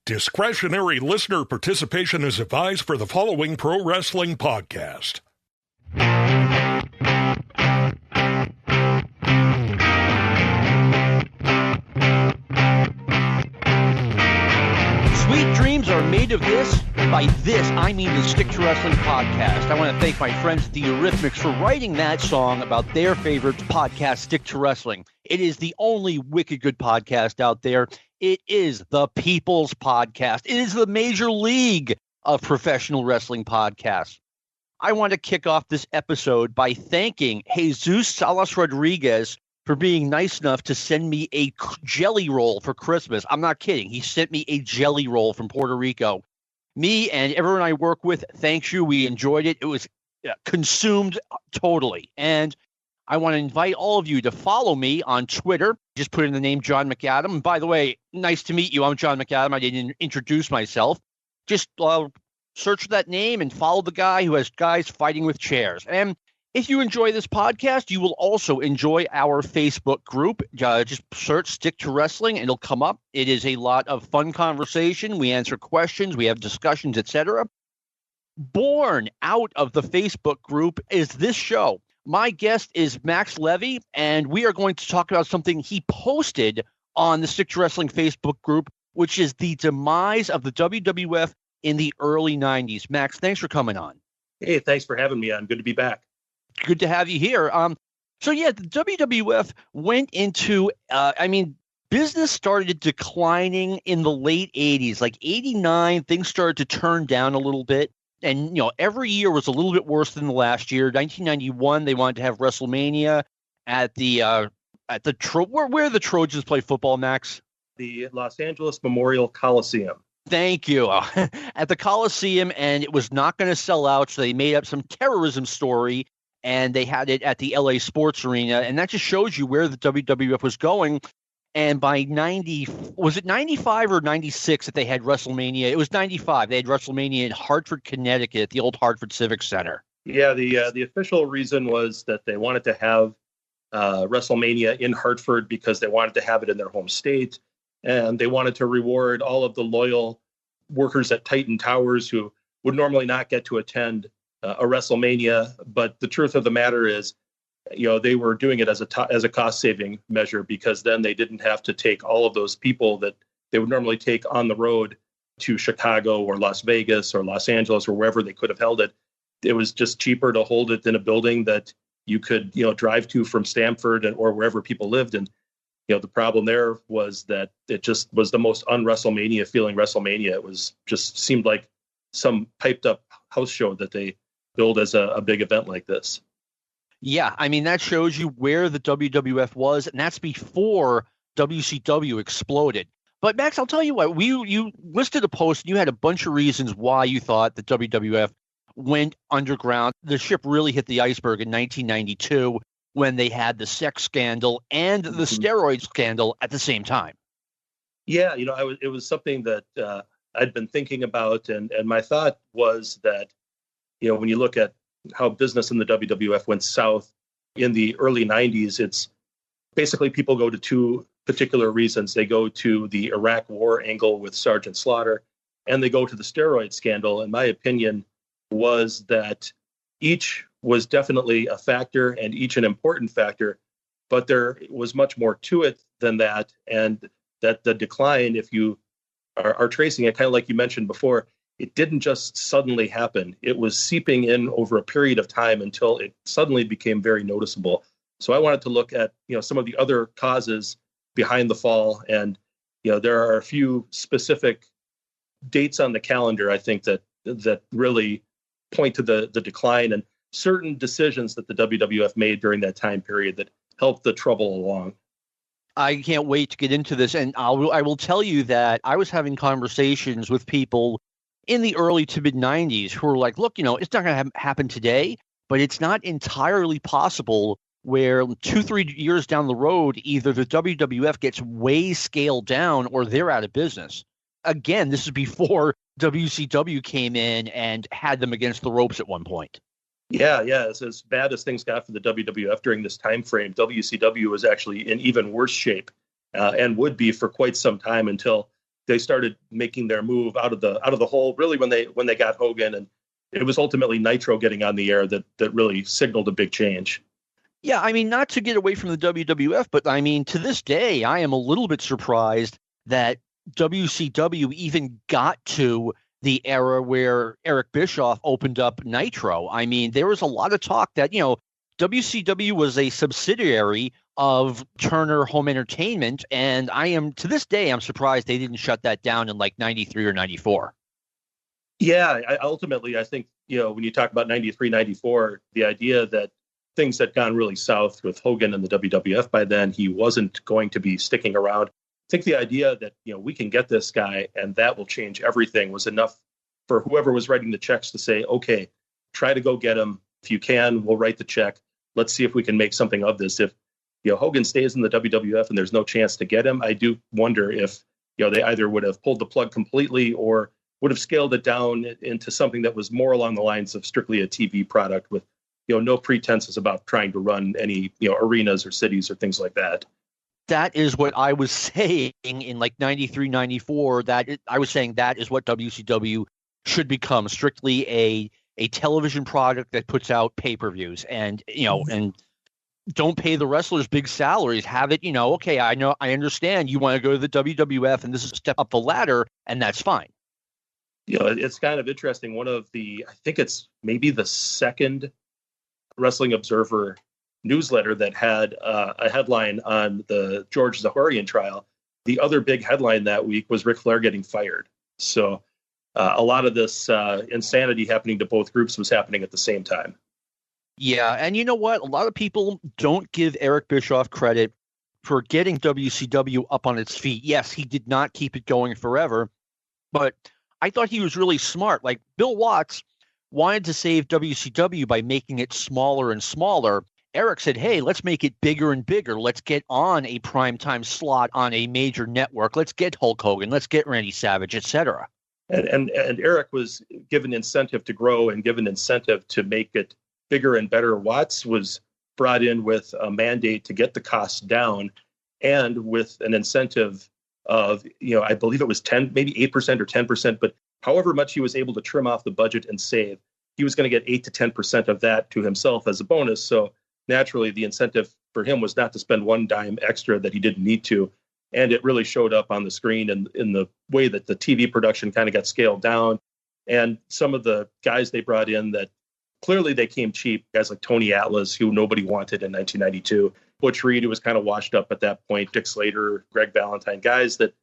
Discretionary listener participation is advised for the following pro wrestling podcast. Sweet dreams are made of this. By this, I mean the Stick to Wrestling podcast. I want to thank my friends at the Eurythmics for writing that song about their favorite podcast, Stick to Wrestling. It is the only wicked good podcast out there. It is the People's Podcast. It is the major league of professional wrestling podcasts. I want to kick off this episode by thanking Jesus Salas Rodriguez for being nice enough to send me a jelly roll for Christmas. I'm not kidding. He sent me a jelly roll from Puerto Rico. Me and everyone I work with, thanks you. We enjoyed it. It was consumed totally. And I want to invite all of you to follow me on Twitter. Just put in the name John McAdam. And by the way, nice to meet you. I'm John McAdam. I didn't introduce myself. Just search for that name and follow the guy who has guys fighting with chairs. And if you enjoy this podcast, you will also enjoy our Facebook group. Just search Stick to Wrestling and it'll come up. It is a lot of fun conversation. We answer questions. We have discussions, etc. Born out of the Facebook group is this show. My guest is Max Levy, and we are going to talk about something he posted on the Stick to Wrestling Facebook group, which is the demise of the WWF in the early 90s. Max, thanks for coming on. Hey, thanks for having me on. Good to be back. Good to have you here. So the WWF went into, business started declining in the late 80s, like 89, things started to turn down a little bit. And, every year was a little bit worse than the last year. 1991, they wanted to have WrestleMania at where the Trojans play football, Max? The Los Angeles Memorial Coliseum. Thank you. At the Coliseum, and it was not going to sell out, so they made up some terrorism story, and they had it at the LA Sports Arena, and that just shows you where the WWF was going. And by 95 or 96 that they had WrestleMania? It was 95. They had WrestleMania in Hartford, Connecticut, at the old Hartford Civic Center. Yeah, the official reason was that they wanted to have WrestleMania in Hartford because they wanted to have it in their home state, and they wanted to reward all of the loyal workers at Titan Towers who would normally not get to attend a WrestleMania. But the truth of the matter is, they were doing it as a cost-saving measure, because then they didn't have to take all of those people that they would normally take on the road to Chicago or Las Vegas or Los Angeles or wherever they could have held it. It was just cheaper to hold it in a building that you could, drive to from Stamford or wherever people lived. And, the problem there was that it just was the most un-WrestleMania feeling WrestleMania. It was just seemed like some piped up house show that they build as a big event like this. Yeah, that shows you where the WWF was, and that's before WCW exploded. But Max, I'll tell you what, you listed a post, and you had a bunch of reasons why you thought the WWF went underground. The ship really hit the iceberg in 1992 when they had the sex scandal and the steroid scandal at the same time. Yeah, it was something that I'd been thinking about, and my thought was that, when you look at how business in the WWF went south in the early 90s, it's basically people go to two particular reasons. They go to the Iraq War angle with Sgt Slaughter, and they go to the steroid scandal. And my opinion was that each was definitely a factor and each an important factor, but there was much more to it than that. And that the decline, if you are tracing it, kind of like you mentioned before, it didn't just suddenly happen. It was seeping in over a period of time until it suddenly became very noticeable. So I wanted to look at, some of the other causes behind the fall. And, there are a few specific dates on the calendar, I think, that really point to the decline and certain decisions that the WWF made during that time period that helped the trouble along. I can't wait to get into this. And I will tell you that I was having conversations with people in the early to mid 90s who were like, look, it's not going to happen today, but it's not entirely possible where 2-3 years down the road, either the WWF gets way scaled down or they're out of business. Again, this is before WCW came in and had them against the ropes at one point. Yeah. As bad as things got for the WWF during this time frame, WCW was actually in even worse shape and would be for quite some time until they started making their move out of the hole, really when they got Hogan, and it was ultimately Nitro getting on the air that really signaled a big change. Yeah, I mean, not to get away from the WWF, but I mean, to this day, I am a little bit surprised that WCW even got to the era where Eric Bischoff opened up Nitro. I mean, there was a lot of talk that, WCW was a subsidiary of Turner Home Entertainment, and to this day, I'm surprised they didn't shut that down in like 93 or 94. Yeah, ultimately, I think, when you talk about 93, 94, the idea that things had gone really south with Hogan and the WWF by then, he wasn't going to be sticking around. I think the idea that, we can get this guy and that will change everything was enough for whoever was writing the checks to say, okay, try to go get him. If you can, we'll write the check. Let's see if we can make something of this. If, Hogan stays in the WWF and there's no chance to get him, I do wonder if, they either would have pulled the plug completely or would have scaled it down into something that was more along the lines of strictly a TV product with, no pretenses about trying to run any, arenas or cities or things like that. That is what I was saying in like 93, 94. I was saying that is what WCW should become, strictly a television product that puts out pay-per-views and, and don't pay the wrestlers big salaries. Have it, okay, I understand you want to go to the WWF and this is a step up the ladder, and that's fine. It's kind of interesting. One of I think it's maybe the second Wrestling Observer newsletter that had a headline on the George Zaharian trial. The other big headline that week was Ric Flair getting fired. So a lot of this insanity happening to both groups was happening at the same time. Yeah, and you know what? A lot of people don't give Eric Bischoff credit for getting WCW up on its feet. Yes, he did not keep it going forever, but I thought he was really smart. Like Bill Watts wanted to save WCW by making it smaller and smaller. Eric said, hey, let's make it bigger and bigger. Let's get on a primetime slot on a major network. Let's get Hulk Hogan. Let's get Randy Savage, etc. And Eric was given incentive to grow and given incentive to make it bigger and better. Watts was brought in with a mandate to get the costs down and with an incentive of, I believe it was 10, maybe 8% or 10%, but however much he was able to trim off the budget and save, he was going to get 8 to 10% of that to himself as a bonus. So naturally, the incentive for him was not to spend one dime extra that he didn't need to. And it really showed up on the screen and in the way that the TV production kind of got scaled down. And some of the guys they brought in that clearly they came cheap, guys like Tony Atlas, who nobody wanted in 1992, Butch Reed, who was kind of washed up at that point, Dick Slater, Greg Valentine, guys that,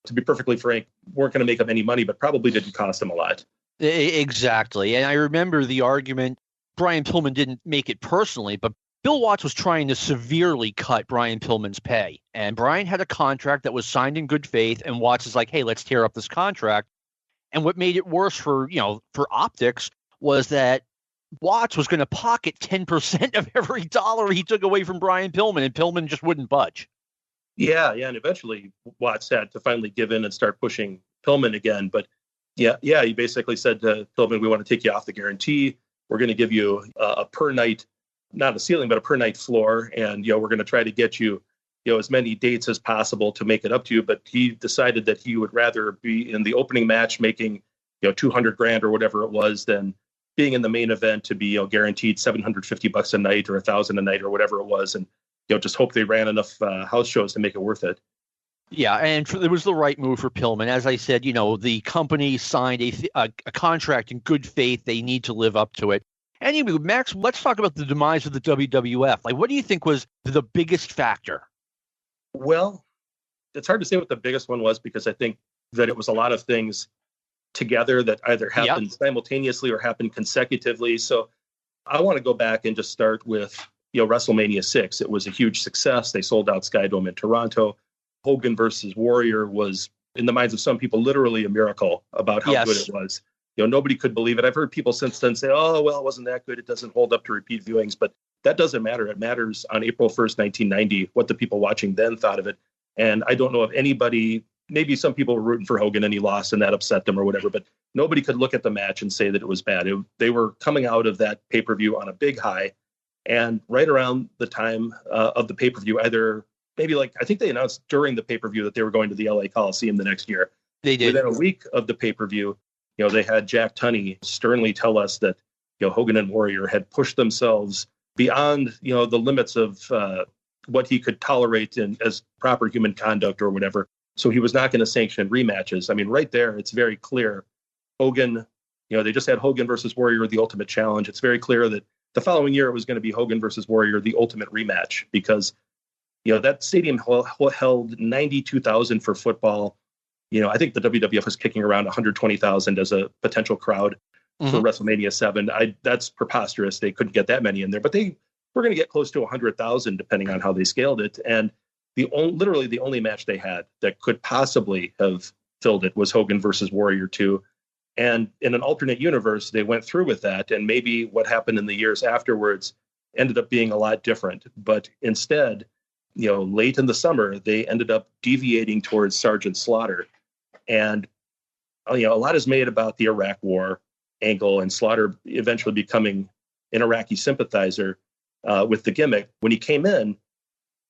to be perfectly frank, weren't going to make up any money, but probably didn't cost them a lot. Exactly. And I remember the argument, Brian Pillman didn't make it personally, but Bill Watts was trying to severely cut Brian Pillman's pay. And Brian had a contract that was signed in good faith, and Watts is like, hey, let's tear up this contract. And what made it worse for optics was that Watts was going to pocket 10% of every dollar he took away from Brian Pillman, and Pillman just wouldn't budge. Yeah, and eventually Watts had to finally give in and start pushing Pillman again. But yeah, he basically said to Pillman, we want to take you off the guarantee. We're going to give you a per night, not a ceiling, but a per night floor. And, we're going to try to get you, as many dates as possible to make it up to you. But he decided that he would rather be in the opening match making, $200,000 or whatever it was than being in the main event to be, guaranteed $750 a night or $1,000 a night or whatever it was. And, just hope they ran enough house shows to make it worth it. Yeah, and it was the right move for Pillman. As I said, the company signed a contract in good faith. They need to live up to it. Anyway, Max, let's talk about the demise of the WWF. Like, what do you think was the biggest factor? Well, it's hard to say what the biggest one was because I think that it was a lot of things together that either happened simultaneously or happened consecutively. So I want to go back and just start with, WrestleMania 6. It was a huge success. They sold out Skydome in Toronto. Hogan versus Warrior was, in the minds of some people, literally a miracle about how good it was. Nobody could believe it. I've heard people since then say, oh, well, it wasn't that good. It doesn't hold up to repeat viewings. But that doesn't matter. It matters on April 1st, 1990, what the people watching then thought of it. And I don't know if anybody, maybe some people were rooting for Hogan and he lost and that upset them or whatever, but nobody could look at the match and say that it was bad. They were coming out of that pay-per-view on a big high. And right around the time of the pay-per-view, either maybe I think they announced during the pay-per-view that they were going to the LA Coliseum the next year. They did. Within a week of the pay-per-view, they had Jack Tunney sternly tell us that, Hogan and Warrior had pushed themselves beyond, the limits of what he could tolerate as proper human conduct or whatever. So he was not going to sanction rematches. I mean, right there, it's very clear. Hogan, they just had Hogan versus Warrior, the Ultimate Challenge. It's very clear that the following year it was going to be Hogan versus Warrior, the Ultimate Rematch, because, that stadium held 92,000 for football. I think the WWF was kicking around 120,000 as a potential crowd for WrestleMania 7. That's preposterous. They couldn't get that many in there, but they were going to get close to 100,000 depending on how they scaled it. And literally the only match they had that could possibly have filled it was Hogan versus Warrior 2. And in an alternate universe, they went through with that. And maybe what happened in the years afterwards ended up being a lot different. But instead, late in the summer, they ended up deviating towards Sgt Slaughter. And, a lot is made about the Iraq War angle and Slaughter eventually becoming an Iraqi sympathizer with the gimmick. When he came in,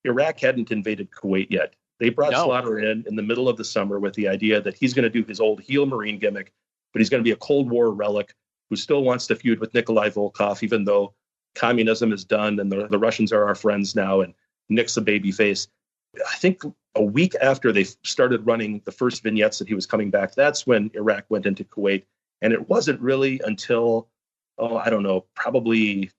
Iraq hadn't invaded Kuwait yet. They brought Slaughter in the middle of the summer with the idea that he's going to do his old heel Marine gimmick, but he's going to be a Cold War relic who still wants to feud with Nikolai Volkov, even though communism is done and the Russians are our friends now and Nick's a babyface. I think a week after they started running the first vignettes that he was coming back, that's when Iraq went into Kuwait. And it wasn't really until, probably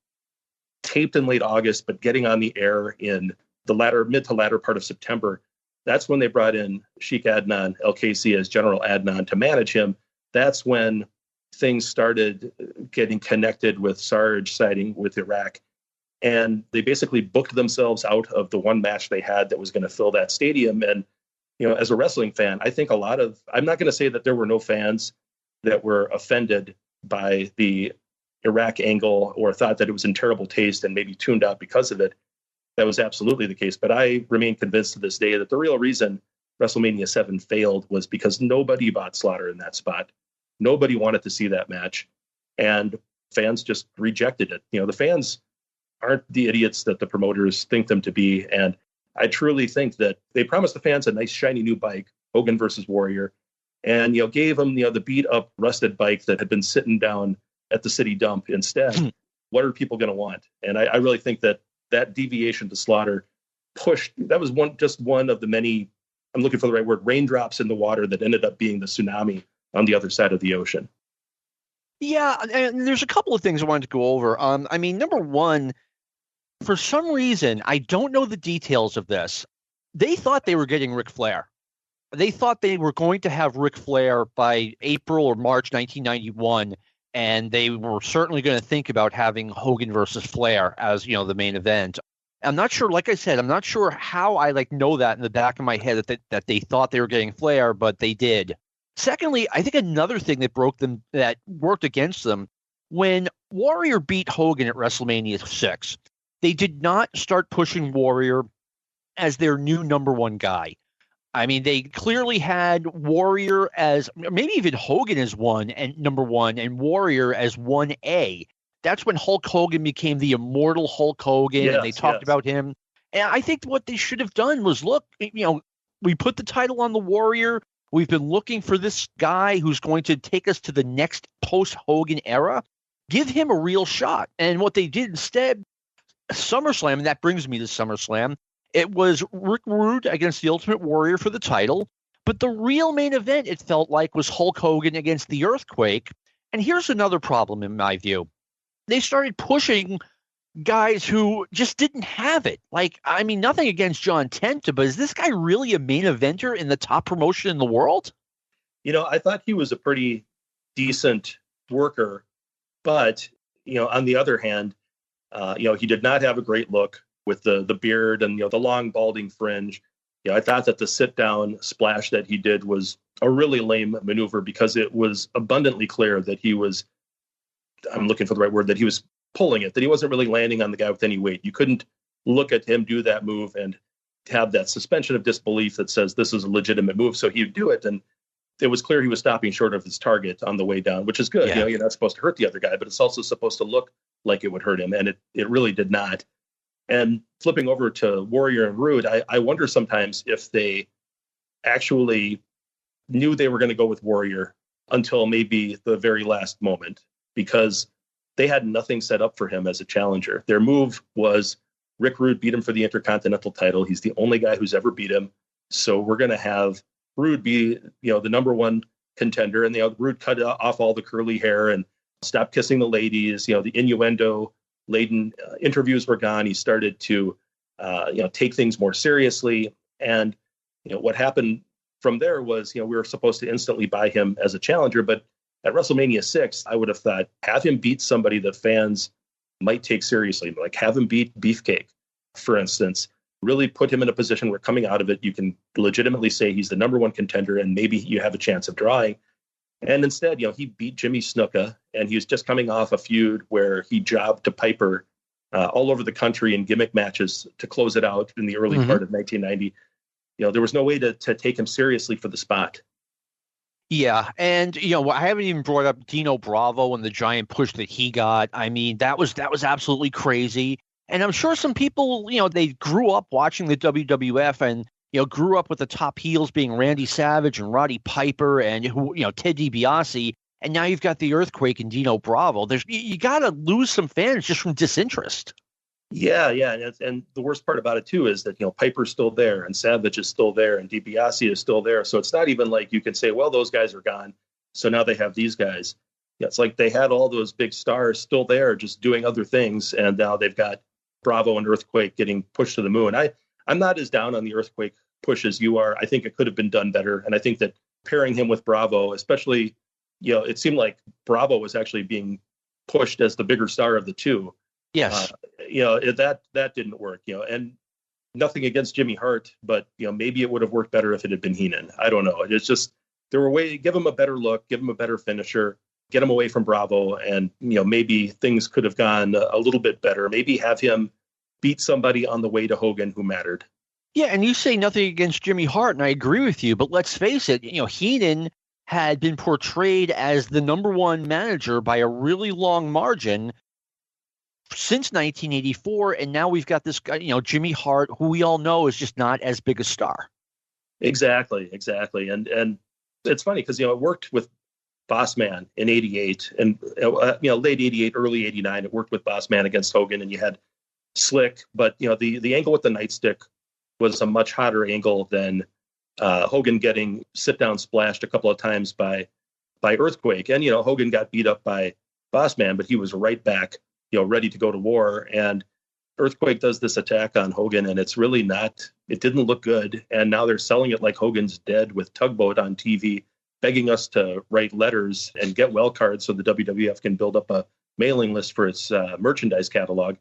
taped in late August, but getting on the air in the mid to latter part of September. That's when they brought in Sheikh Adnan El-Kaisi as General Adnan to manage him. That's when things started getting connected with Sarge siding with Iraq. And they basically booked themselves out of the one match they had that was going to fill that stadium. And, as a wrestling fan, I think I'm not going to say that there were no fans that were offended by the Iraq angle or thought that it was in terrible taste and maybe tuned out because of it. That was absolutely the case. But I remain convinced to this day that the real reason WrestleMania 7 failed was because nobody bought Slaughter in that spot. Nobody wanted to see that match. And fans just rejected it. The fans aren't the idiots that the promoters think them to be. And I truly think that they promised the fans a nice, shiny new bike, Hogan versus Warrior, and, gave them, the beat up, rusted bike that had been sitting down at the city dump instead. What are people going to want? And I really think that deviation to Slaughter that was one of the many, I'm looking for the right word, raindrops in the water that ended up being the tsunami on the other side of the ocean. Yeah, and there's a couple of things I wanted to go over. Number one, for some reason, I don't know the details of this. They thought they were getting Ric Flair. They thought they were going to have Ric Flair by April or March 1991, and they were certainly going to think about having Hogan versus Flair as, the main event. I'm not sure, like I said, I'm not sure how I know that in the back of my head that they thought they were getting Flair, but they did. Secondly, I think another thing that worked against them, when Warrior beat Hogan at WrestleMania 6, they did not start pushing Warrior as their new number one guy. They clearly had Warrior as, maybe even Hogan as number one, and Warrior as 1A. That's when Hulk Hogan became the immortal Hulk Hogan, and they talked about him. And I think what they should have done was, look, we put the title on the Warrior. We've been looking for this guy who's going to take us to the next post-Hogan era. Give him a real shot. And what they did instead, SummerSlam, and that brings me to SummerSlam, it was Rick Rude against the Ultimate Warrior for the title. But the real main event, it felt like, was Hulk Hogan against the Earthquake. And here's another problem, in my view. They started pushing guys who just didn't have it. Nothing against John Tenta, but is this guy really a main eventer in the top promotion in the world? I thought he was a pretty decent worker, but, on the other hand, he did not have a great look with the beard and, the long balding fringe. I thought that the sit down splash that he did was a really lame maneuver because it was abundantly clear that he was, I'm looking for the right word, that he was pulling it, that he wasn't really landing on the guy with any weight. You couldn't look at him do that move and have that suspension of disbelief that says this is a legitimate move. So he'd do it. And it was clear he was stopping short of his target on the way down, which is good. Yeah. You're not supposed to hurt the other guy, but it's also supposed to look like it would hurt him. And it really did not. And flipping over to Warrior and Rude, I wonder sometimes if they actually knew they were going to go with Warrior until maybe the very last moment, because they had nothing set up for him as a challenger. Their move was Rick Rude beat him for the Intercontinental title. He's the only guy who's ever beat him. So we're going to have Rude be, the number one contender. And Rude cut off all the curly hair and stopped kissing the ladies. The innuendo-laden interviews were gone. He started to, take things more seriously. And, what happened from there was, we were supposed to instantly buy him as a challenger. But at WrestleMania 6, I would have thought, have him beat somebody that fans might take seriously, like have him beat Beefcake, for instance. Really put him in a position where coming out of it, you can legitimately say he's the number one contender and maybe you have a chance of drawing. And instead, he beat Jimmy Snuka, and he was just coming off a feud where he jobbed to Piper all over the country in gimmick matches to close it out in the early part of 1990. There was no way to take him seriously for the spot. Yeah, and I haven't even brought up Dino Bravo and the giant push that he got. I mean, that was absolutely crazy. And I'm sure some people, they grew up watching the WWF and grew up with the top heels being Randy Savage and Roddy Piper and Ted DiBiase. And now you've got the Earthquake and Dino Bravo. You got to lose some fans just from disinterest. Yeah, and the worst part about it too is that Piper's still there and Savage is still there and DiBiase is still there. So it's not even like you can say, well, those guys are gone, so now they have these guys. Yeah, it's like they had all those big stars still there, just doing other things, and now they've got Bravo and Earthquake getting pushed to the moon. I'm not as down on the Earthquake push as you are. I think it could have been done better, and I think that pairing him with Bravo, especially, it seemed like Bravo was actually being pushed as the bigger star of the two. Yes. That didn't work, and nothing against Jimmy Hart, but, maybe it would have worked better if it had been Heenan. I don't know. It's just, there were ways, give him a better look, give him a better finisher, get him away from Bravo. And, maybe things could have gone a little bit better. Maybe have him beat somebody on the way to Hogan who mattered. Yeah. And you say nothing against Jimmy Hart, and I agree with you, but let's face it, Heenan had been portrayed as the number one manager by a really long margin since 1984, and now we've got this guy, Jimmy Hart, who we all know is just not as big a star. Exactly. And it's funny because, it worked with Bossman in 88 and, late 88, early 89, it worked with Bossman against Hogan, and you had Slick, but, the angle with the nightstick was a much hotter angle than Hogan getting sit-down splashed a couple of times by Earthquake. And, Hogan got beat up by Bossman, but he was right back, ready to go to war. And Earthquake does this attack on Hogan, and it's really it didn't look good. And now they're selling it like Hogan's dead with Tugboat on TV, begging us to write letters and get well cards so the WWF can build up a mailing list for its merchandise catalog.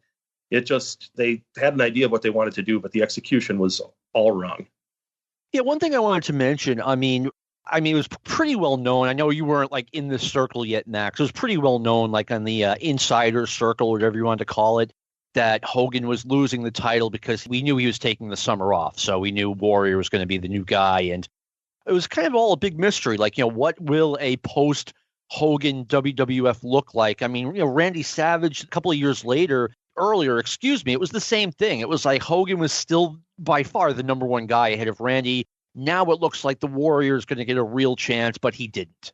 They had an idea of what they wanted to do, but the execution was all wrong. Yeah, one thing I wanted to mention, I mean, it was pretty well known. I know you weren't like in this circle yet, Max. It was pretty well known, like on the insider circle, whatever you want to call it, that Hogan was losing the title because we knew he was taking the summer off. So we knew Warrior was going to be the new guy. And it was kind of all a big mystery. Like, what will a post-Hogan WWF look like? I mean, Randy Savage, a couple of years earlier, it was the same thing. It was like Hogan was still by far the number one guy ahead of Randy. Now it looks like the Warrior is going to get a real chance, but he didn't.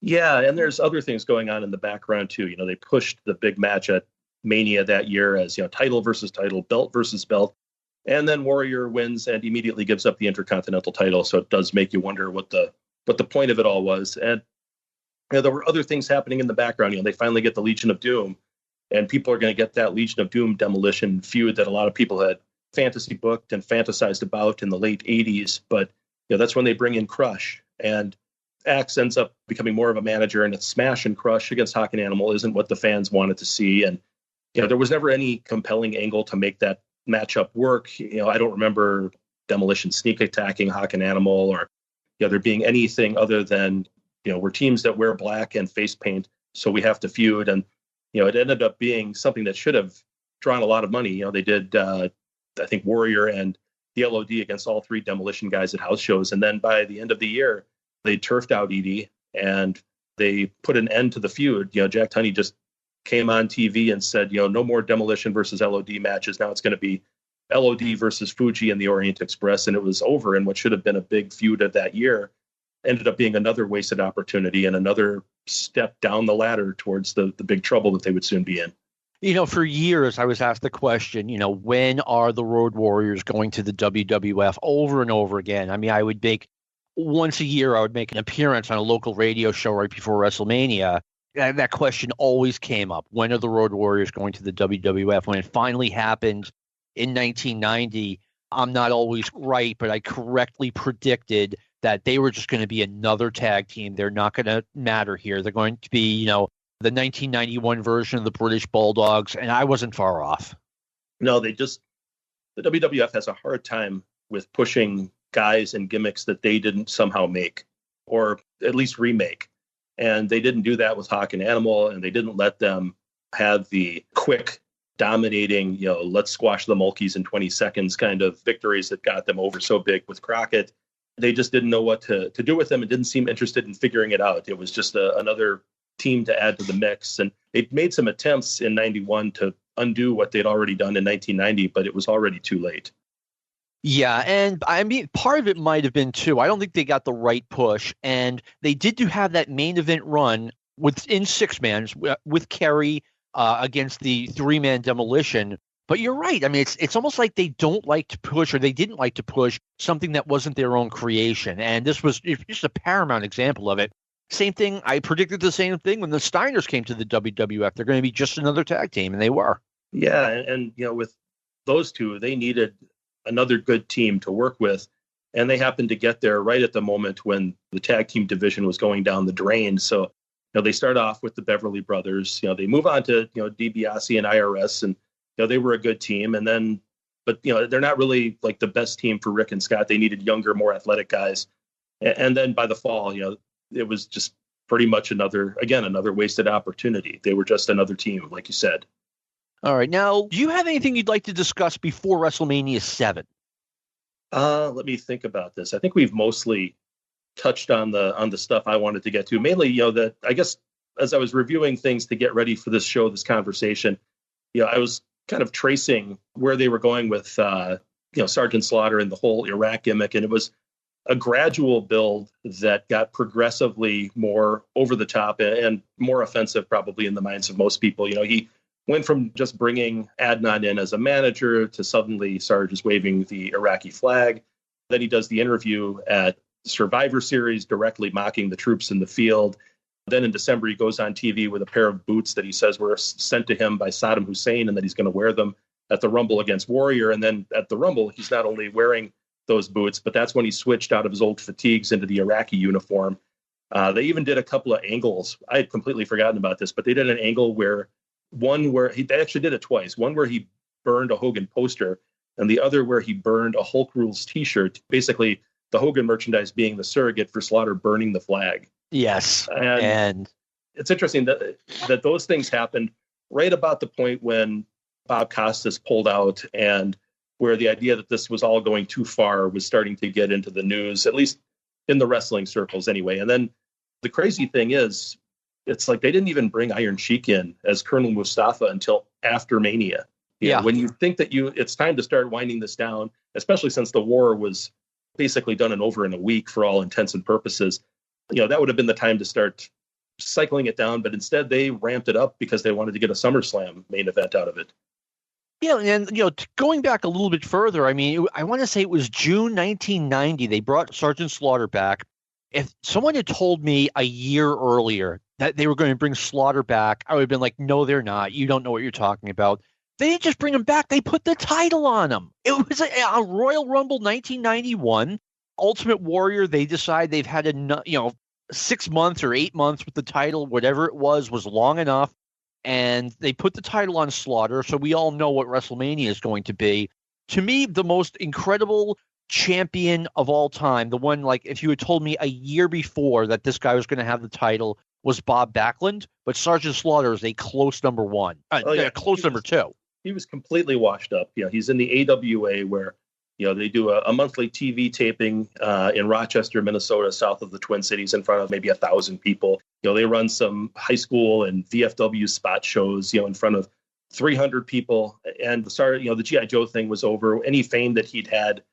Yeah, and there's other things going on in the background too. They pushed the big match at Mania that year as, title versus title, belt versus belt. And then Warrior wins and immediately gives up the Intercontinental title. So it does make you wonder what the point of it all was. And there were other things happening in the background. They finally get the Legion of Doom, and people are going to get that Legion of Doom demolition feud that a lot of people had fantasy booked and fantasized about in the late 80s. But that's when they bring in Crush, and Axe ends up becoming more of a manager, and it's Smash and Crush against Hawk and Animal isn't what the fans wanted to see. And there was never any compelling angle to make that matchup work. I don't remember Demolition sneak attacking Hawk and Animal, or there being anything other than we're teams that wear black and face paint, so we have to feud. And it ended up being something that should have drawn a lot of money. They did I think Warrior and the LOD against all three Demolition guys at house shows. And then by the end of the year, they turfed out Edie and they put an end to the feud. Jack Tunney just came on TV and said, no more Demolition versus LOD matches. Now it's going to be LOD versus Fuji and the Orient Express. And it was over in what should have been a big feud of that year. ended up being another wasted opportunity and another step down the ladder towards the big trouble that they would soon be in. For years, I was asked the question, when are the Road Warriors going to the WWF over and over again? I mean, once a year, I would make an appearance on a local radio show right before WrestleMania. And that question always came up. When are the Road Warriors going to the WWF? When it finally happened in 1990, I'm not always right, but I correctly predicted that they were just going to be another tag team. They're not going to matter here. They're going to be, the 1991 version of the British Bulldogs, and I wasn't far off. No, the WWF has a hard time with pushing guys and gimmicks that they didn't somehow make, or at least remake. And they didn't do that with Hawk and Animal, and they didn't let them have the quick, dominating, let's squash the Mulkeys in 20 seconds kind of victories that got them over so big with Crockett. They just didn't know what to do with them and didn't seem interested in figuring it out. It was just another team to add to the mix. And they made some attempts in 91 to undo what they'd already done in 1990, but it was already too late. Yeah, and I mean, part of it might have been, too, I don't think they got the right push, and they did have that main event run within six-mans with Kerry against the three-man Demolition, but you're right. I mean, it's almost like they don't like to push, or they didn't like to push something that wasn't their own creation, and this was just a paramount example of it. Same thing, I predicted the same thing when the Steiners came to the WWF. They're going to be just another tag team, and they were. Yeah, and with those two, they needed another good team to work with. And they happened to get there right at the moment when the tag team division was going down the drain. So, they start off with the Beverly Brothers, they move on to, DiBiase and IRS, and, they were a good team. And then, but, they're not really like the best team for Rick and Scott. They needed younger, more athletic guys. And then by the fall, it was just pretty much another wasted opportunity. They were just another team, like you said. All right. Now, do you have anything you'd like to discuss before WrestleMania 7? Let me think about this. I think we've mostly touched on the stuff I wanted to get to. Mainly, that I guess as I was reviewing things to get ready for this show, this conversation, I was kind of tracing where they were going with Sgt Slaughter and the whole Iraq gimmick, and it was a gradual build that got progressively more over the top and more offensive, probably in the minds of most people. He went from just bringing Adnan in as a manager to suddenly Sarge is waving the Iraqi flag. Then he does the interview at Survivor Series, directly mocking the troops in the field. Then in December, he goes on TV with a pair of boots that he says were sent to him by Saddam Hussein and that he's going to wear them at the Rumble against Warrior. And then at the Rumble, he's not only wearing those boots, but that's when he switched out of his old fatigues into the Iraqi uniform. They even did a couple of angles. I had completely forgotten about this, but they did an angle where they actually did it twice. One where he burned a Hogan poster, and the other where he burned a Hulk Rules T-shirt. Basically, the Hogan merchandise being the surrogate for Slaughter burning the flag. Yes, and it's interesting that those things happened right about the point when Bob Costas pulled out, and where the idea that this was all going too far was starting to get into the news, at least in the wrestling circles, anyway. And then the crazy thing is, it's like they didn't even bring Iron Sheik in as Colonel Mustafa until after Mania. Yeah. When you think that it's time to start winding this down, especially since the war was basically done and over in a week for all intents and purposes, that would have been the time to start cycling it down. But instead, they ramped it up because they wanted to get a SummerSlam main event out of it. Yeah, and going back a little bit further, I mean, I want to say it was June 1990. They brought Sgt Slaughter back. If someone had told me a year earlier that they were going to bring Slaughter back, I would have been like, no, they're not. You don't know what you're talking about. They didn't just bring him back. They put the title on him. It was a Royal Rumble 1991. Ultimate Warrior, they decide they've had 6 months or 8 months with the title, whatever it was long enough. And they put the title on Slaughter, so we all know what WrestleMania is going to be. To me, the most incredible champion of all time, the one, like, if you had told me a year before that this guy was going to have the title, was Bob Backlund, but Sgt Slaughter is a close number one. Close number two. He was completely washed up. He's in the AWA where, they do a monthly TV taping in Rochester, Minnesota, south of the Twin Cities, in front of maybe 1,000 people. They run some high school and VFW spot shows, in front of 300 people. And the G.I. Joe thing was over. Any fame that he'd had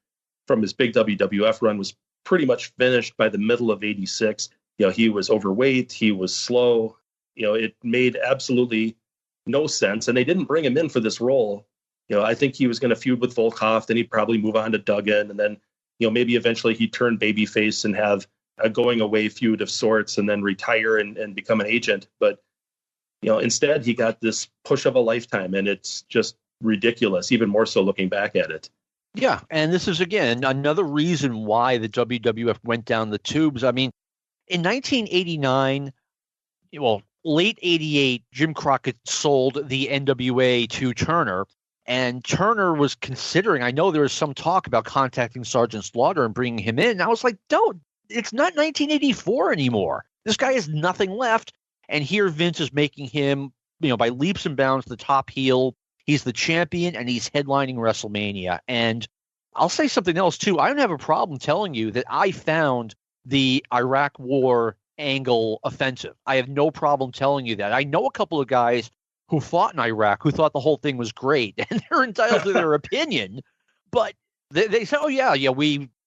from his big WWF run was pretty much finished by the middle of 86. He was overweight. He was slow. It made absolutely no sense. And they didn't bring him in for this role. I think he was going to feud with Volkov. Then he'd probably move on to Duggan. And then, maybe eventually he'd turn babyface and have a going away feud of sorts and then retire and become an agent. But, instead he got this push of a lifetime, and it's just ridiculous, even more so looking back at it. Yeah. And this is, again, another reason why the WWF went down the tubes. I mean, in 1989, late 88, Jim Crockett sold the NWA to Turner, and Turner was considering, I know there was some talk about contacting Sgt Slaughter and bringing him in. And I was like, don't, it's not 1984 anymore. This guy has nothing left. And here Vince is making him, by leaps and bounds, the top heel. He's the champion, and he's headlining WrestleMania. And I'll say something else, too. I don't have a problem telling you that I found the Iraq War angle offensive. I have no problem telling you that. I know a couple of guys who fought in Iraq who thought the whole thing was great, and they're entitled to their opinion. But they say, oh, yeah,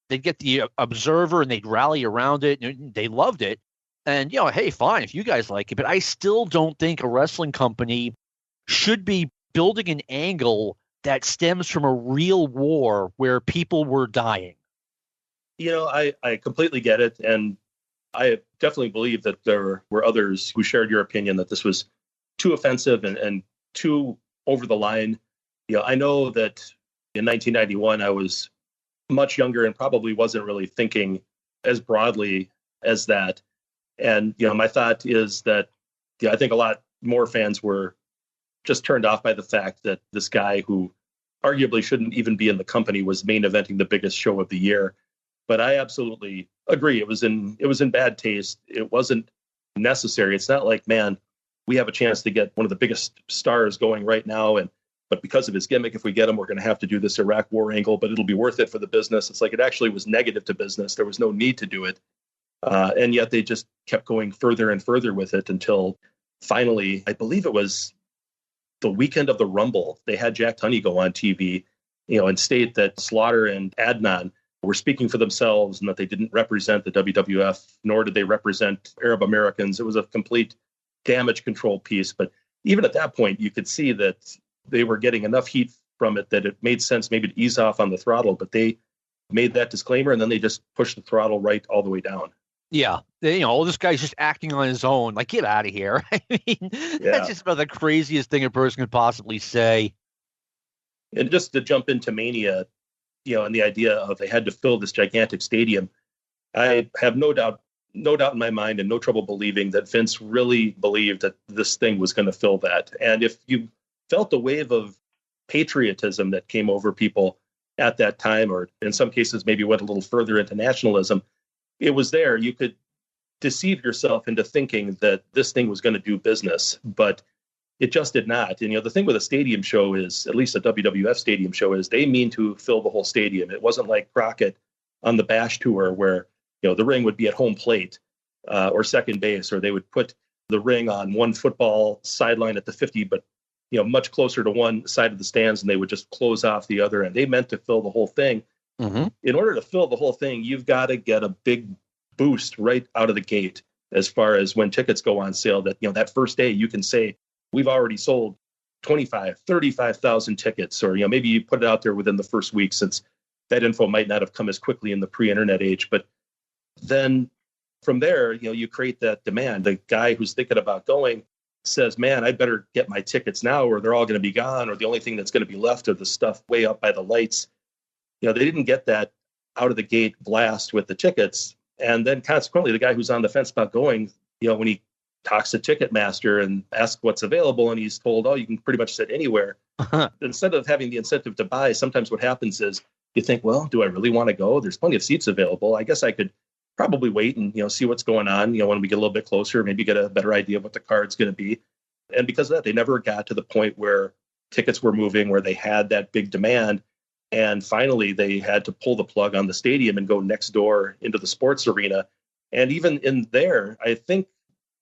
they'd get the Observer and they'd rally around it, and they loved it. And, hey, fine, if you guys like it. But I still don't think a wrestling company should be building an angle that stems from a real war where people were dying. I completely get it. And I definitely believe that there were others who shared your opinion that this was too offensive and too over the line. I know that in 1991, I was much younger and probably wasn't really thinking as broadly as that. And, my thought is that, I think a lot more fans were just turned off by the fact that this guy who arguably shouldn't even be in the company was main eventing the biggest show of the year. But I absolutely agree. It was in bad taste. It wasn't necessary. It's not like, man, we have a chance to get one of the biggest stars going right now. But because of his gimmick, if we get him, we're going to have to do this Iraq War angle, but it'll be worth it for the business. It's like it actually was negative to business. There was no need to do it. And yet they just kept going further and further with it until finally, I believe it was the weekend of the Rumble, they had Jack Tunney go on TV, and state that Slaughter and Adnan were speaking for themselves and that they didn't represent the WWF, nor did they represent Arab Americans. It was a complete damage control piece. But even at that point, you could see that they were getting enough heat from it that it made sense maybe to ease off on the throttle. But they made that disclaimer, and then they just pushed the throttle right all the way down. Yeah. This guy's just acting on his own. Like, get out of here. I mean, That's just about the craziest thing a person could possibly say. And just to jump into Mania, and the idea of they had to fill this gigantic stadium, I have no doubt in my mind and no trouble believing that Vince really believed that this thing was going to fill that. And if you felt the wave of patriotism that came over people at that time, or in some cases maybe went a little further into nationalism, it was there. You could deceive yourself into thinking that this thing was going to do business, but it just did not. And, the thing with a stadium show is, at least a WWF stadium show, is they mean to fill the whole stadium. It wasn't like Crockett on the Bash tour where, the ring would be at home plate or second base, or they would put the ring on one football sideline at the 50, but, much closer to one side of the stands, and they would just close off the other. And they meant to fill the whole thing. Mm-hmm. In order to fill the whole thing, you've got to get a big boost right out of the gate as far as when tickets go on sale, that, that first day you can say, we've already sold 25, 35,000 tickets, or, maybe you put it out there within the first week, since that info might not have come as quickly in the pre-internet age. But then from there, you create that demand. The guy who's thinking about going says, man, I better get my tickets now or they're all going to be gone, or the only thing that's going to be left are the stuff way up by the lights. They didn't get that out of the gate blast with the tickets. And then consequently, the guy who's on the fence about going, when he talks to Ticketmaster and asks what's available, and he's told, oh, you can pretty much sit anywhere. Instead of having the incentive to buy, sometimes what happens is you think, well, do I really want to go? There's plenty of seats available. I guess I could probably wait and, see what's going on, when we get a little bit closer, maybe get a better idea of what the card's going to be. And because of that, they never got to the point where tickets were moving, where they had that big demand. And finally, they had to pull the plug on the stadium and go next door into the sports arena. And even in there, I think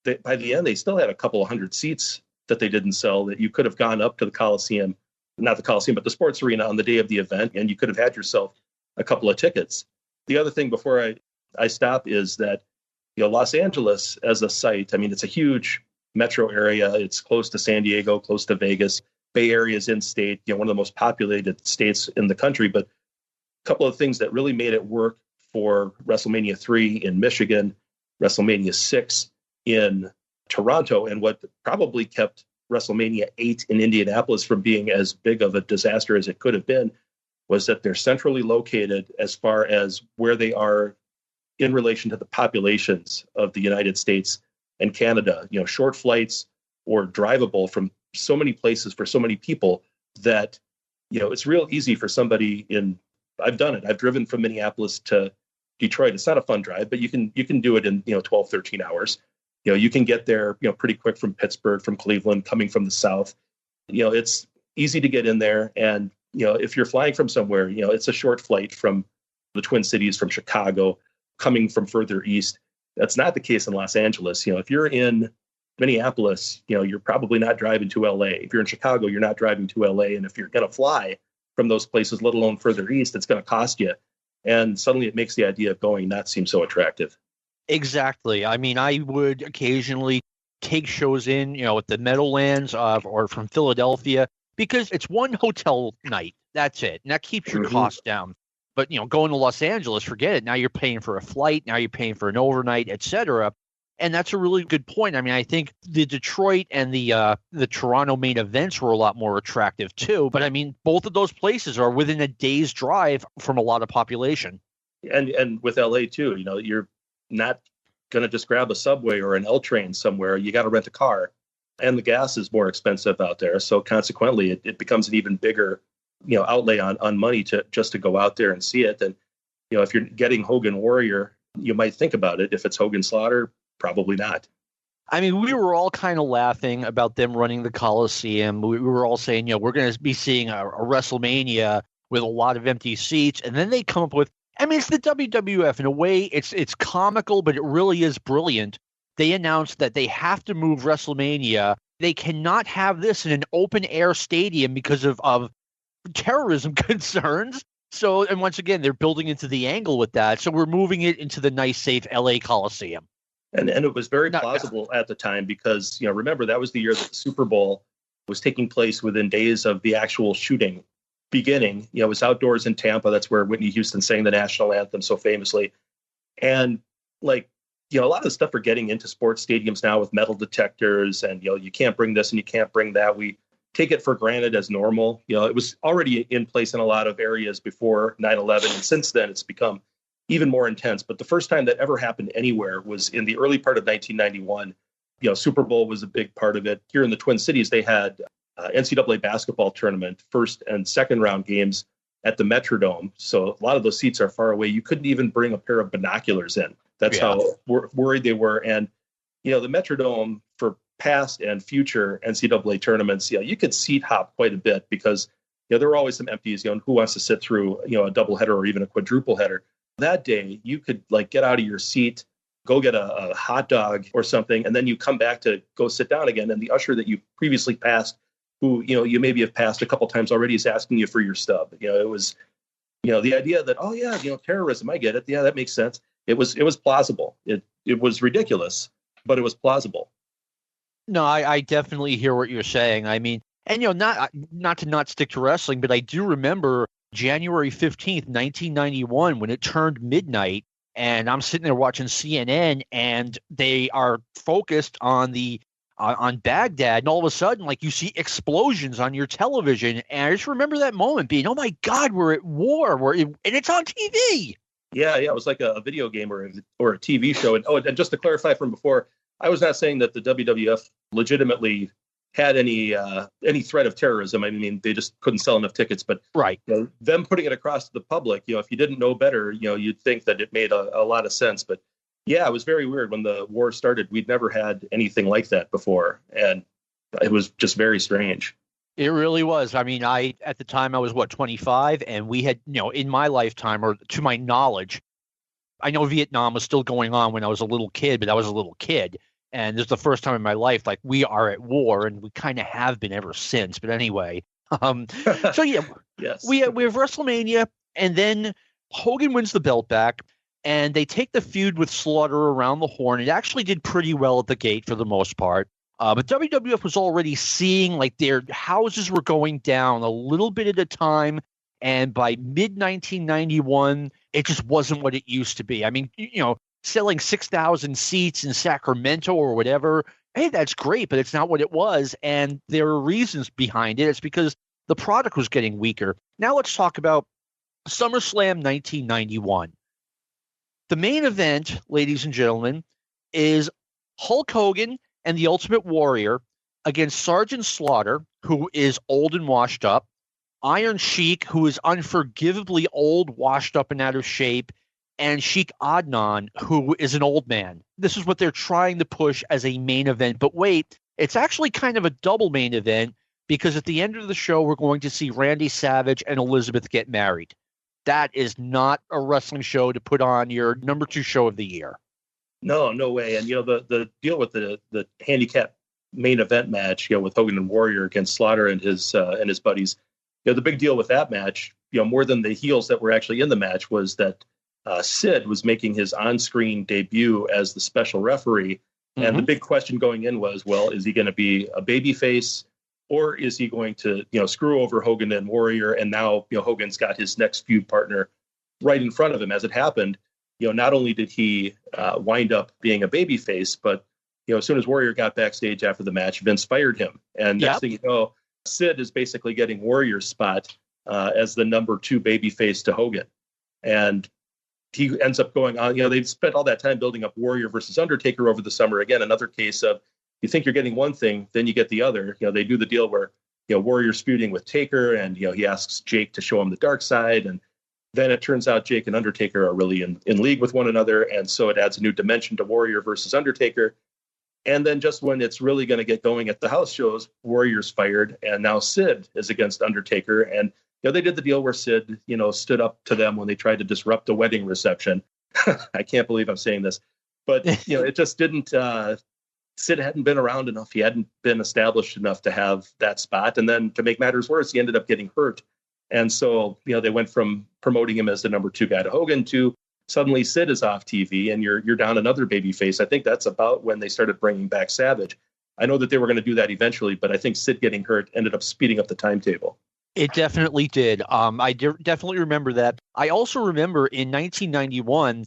that by the end, they still had a couple of hundred seats that they didn't sell, that you could have gone up to the Coliseum, not the Coliseum, but the sports arena on the day of the event, and you could have had yourself a couple of tickets. The other thing before I I stop is that, Los Angeles as a site, I mean, it's a huge metro area. It's close to San Diego, close to Vegas. Bay Area is in state, one of the most populated states in the country. But a couple of things that really made it work for WrestleMania 3 in Michigan, WrestleMania 6 in Toronto, and what probably kept WrestleMania 8 in Indianapolis from being as big of a disaster as it could have been, was that they're centrally located as far as where they are in relation to the populations of the United States and Canada. Short flights or drivable from so many places for so many people that, it's real easy for somebody I've done it. I've driven from Minneapolis to Detroit. It's not a fun drive, but you can do it in, 12, 13 hours. You can get there, pretty quick from Pittsburgh, from Cleveland, coming from the South. It's easy to get in there. And, if you're flying from somewhere, it's a short flight from the Twin Cities, from Chicago, coming from further east. That's not the case in Los Angeles. If you're in Minneapolis, you're probably not driving to LA. If you're in Chicago, you're not driving to LA. And if you're going to fly from those places, let alone further east, it's going to cost you. And suddenly it makes the idea of going not seem so attractive. Exactly. I mean, I would occasionally take shows in, at the Meadowlands or from Philadelphia, because it's one hotel night. That's it. And that keeps your costs down. But, going to Los Angeles, forget it. Now you're paying for a flight. Now you're paying for an overnight, et cetera. And that's a really good point. I mean, I think the Detroit and the Toronto main events were a lot more attractive too. But I mean, both of those places are within a day's drive from a lot of population. And with LA too, you're not going to just grab a subway or an L train somewhere. You got to rent a car, and the gas is more expensive out there. So consequently, it becomes an even bigger, outlay on money to go out there and see it. And, if you're getting Hogan Warrior, you might think about it. If it's Hogan Slaughter, probably not. I mean, we were all kind of laughing about them running the Coliseum. We were all saying, we're going to be seeing a WrestleMania with a lot of empty seats. And then they come up with, I mean, it's the WWF. In a way, it's comical, but it really is brilliant. They announced that they have to move WrestleMania. They cannot have this in an open-air stadium because of terrorism concerns. So, and once again, they're building into the angle with that. So we're moving it into the nice, safe LA Coliseum. And it was very plausible at the time because, remember, that was the year that the Super Bowl was taking place within days of the actual shooting beginning. It was outdoors in Tampa. That's where Whitney Houston sang the national anthem so famously. And a lot of the stuff we're getting into sports stadiums now with metal detectors and, you can't bring this and you can't bring that. We take it for granted as normal. It was already in place in a lot of areas before 9/11. And since then, it's become even more intense. But the first time that ever happened anywhere was in the early part of 1991. Super Bowl was a big part of it. Here in the Twin Cities, they had NCAA basketball tournament, first and second round games at the Metrodome. So a lot of those seats are far away. You couldn't even bring a pair of binoculars in. That's how worried they were. And, the Metrodome for past and future NCAA tournaments, you could seat hop quite a bit because, there were always some empties, and who wants to sit through, a doubleheader or even a quadruple header. That day, you could get out of your seat, go get a hot dog or something, and then you come back to go sit down again. And the usher that you previously passed, who, you maybe have passed a couple times already, is asking you for your stub. It was, the idea that, oh yeah, terrorism, I get it. Yeah, that makes sense. It was plausible. It was ridiculous, but it was plausible. No, I definitely hear what you're saying. I mean, and not to not stick to wrestling, but I do remember January 15th, 1991, when it turned midnight, and I'm sitting there watching CNN, and they are focused on on Baghdad, and all of a sudden, you see explosions on your television, and I just remember that moment being, oh my God, we're at war, and it's on TV. Yeah, it was like a video game or a TV show. And just to clarify from before, I was not saying that the WWF legitimately had any threat of terrorism. I mean, they just couldn't sell enough tickets. But right, them putting it across to the public, if you didn't know better, you'd think that it made a lot of sense. But yeah, it was very weird when the war started. We'd never had anything like that before, and it was just very strange. It really was. I mean, at the time I was 25, and we had, in my lifetime, or to my knowledge, I know Vietnam was still going on when I was a little kid, but I was a little kid. And this is the first time in my life, we are at war, and we kind of have been ever since. But anyway, so yeah, yes. we have WrestleMania, and then Hogan wins the belt back. and they take the feud with Slaughter around the horn. It actually did pretty well at the gate for the most part. But WWF was already seeing like their houses were going down a little bit at a time. And by mid-1991, it just wasn't what it used to be. I mean, selling 6,000 seats in Sacramento or whatever, hey, that's great, but it's not what it was. And there are reasons behind it. It's because the product was getting weaker. Now let's talk about SummerSlam 1991. The main event, ladies and gentlemen, is Hulk Hogan and the Ultimate Warrior against Sgt Slaughter, who is old and washed up, Iron Sheik, who is unforgivably old, washed up and out of shape, and Sheik Adnan, who is an old man. This is what they're trying to push as a main event. But wait, it's actually kind of a double main event, because at the end of the show, we're going to see Randy Savage and Elizabeth get married. That is not a wrestling show to put on your number 2 show of the year. No way. And, the deal with the handicap main event match, with Hogan and Warrior against Slaughter and his buddies, the big deal with that match, more than the heels that were actually in the match, was that Sid was making his on-screen debut as the special referee. And the big question going in was, well, is he going to be a babyface, or is he going to, screw over Hogan and Warrior? And now, Hogan's got his next feud partner right in front of him. As it happened, not only did he wind up being a babyface, but, as soon as Warrior got backstage after the match, Vince fired him. And next thing you know, Sid is basically getting Warrior's spot as the number 2 babyface to Hogan. And he ends up going on, they've spent all that time building up Warrior versus Undertaker over the summer. Again, another case of, you think you're getting one thing, then you get the other. They do the deal where, Warrior's feuding with Taker, and, he asks Jake to show him the dark side. And then it turns out Jake and Undertaker are really in league with one another. And so it adds a new dimension to Warrior versus Undertaker. And then just when it's really going to get going at the house shows, Warrior's fired, and now Sid is against Undertaker. And, they did the deal where Sid, stood up to them when they tried to disrupt a wedding reception. I can't believe I'm saying this, but, it just didn't, Sid hadn't been around enough. He hadn't been established enough to have that spot. And then to make matters worse, he ended up getting hurt. And so, they went from promoting him as the number 2 guy to Hogan to suddenly Sid is off TV and you're down another babyface. I think that's about when they started bringing back Savage. I know that they were going to do that eventually, but I think Sid getting hurt ended up speeding up the timetable. It definitely did. I definitely remember that. I also remember in 1991,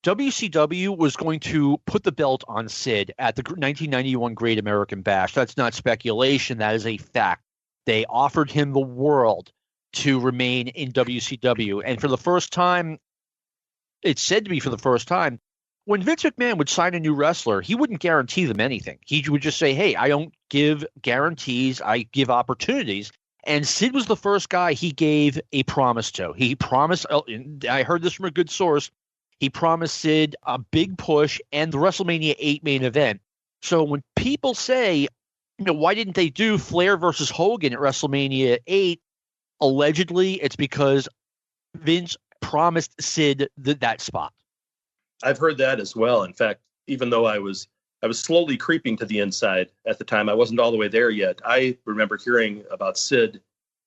WCW was going to put the belt on Sid at the 1991 Great American Bash. That's not speculation. That is a fact. They offered him the world to remain in WCW. And for the first time, it's said to be for the first time, when Vince McMahon would sign a new wrestler, he wouldn't guarantee them anything. He would just say, hey, I don't give guarantees. I give opportunities. And Sid was the first guy he gave a promise to. He promised, I heard this from a good source, he promised Sid a big push and the WrestleMania 8 main event. So when people say, why didn't they do Flair versus Hogan at WrestleMania 8? Allegedly, it's because Vince promised Sid that spot. I've heard that as well. In fact, even though I was slowly creeping to the inside at the time, I wasn't all the way there yet. I remember hearing about Sid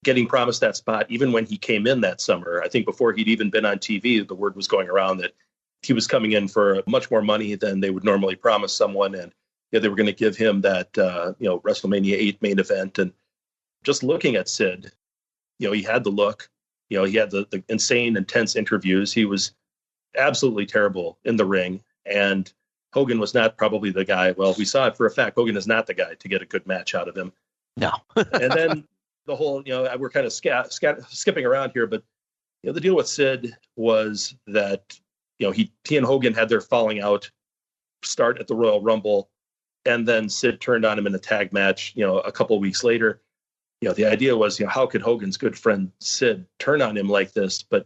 getting promised that spot even when he came in that summer. I think before he'd even been on TV, the word was going around that he was coming in for much more money than they would normally promise someone. And they were going to give him that, WrestleMania 8 main event. And just looking at Sid, he had the look, he had the insane, intense interviews. He was absolutely terrible in the ring. And Hogan was not probably the guy. Well, we saw it for a fact. Hogan is not the guy to get a good match out of him. No. And then the whole, we're kind of skipping around here, but the deal with Sid was that, he and Hogan had their falling out start at the Royal Rumble, and then Sid turned on him in a tag match, a couple of weeks later. The idea was, how could Hogan's good friend Sid turn on him like this? But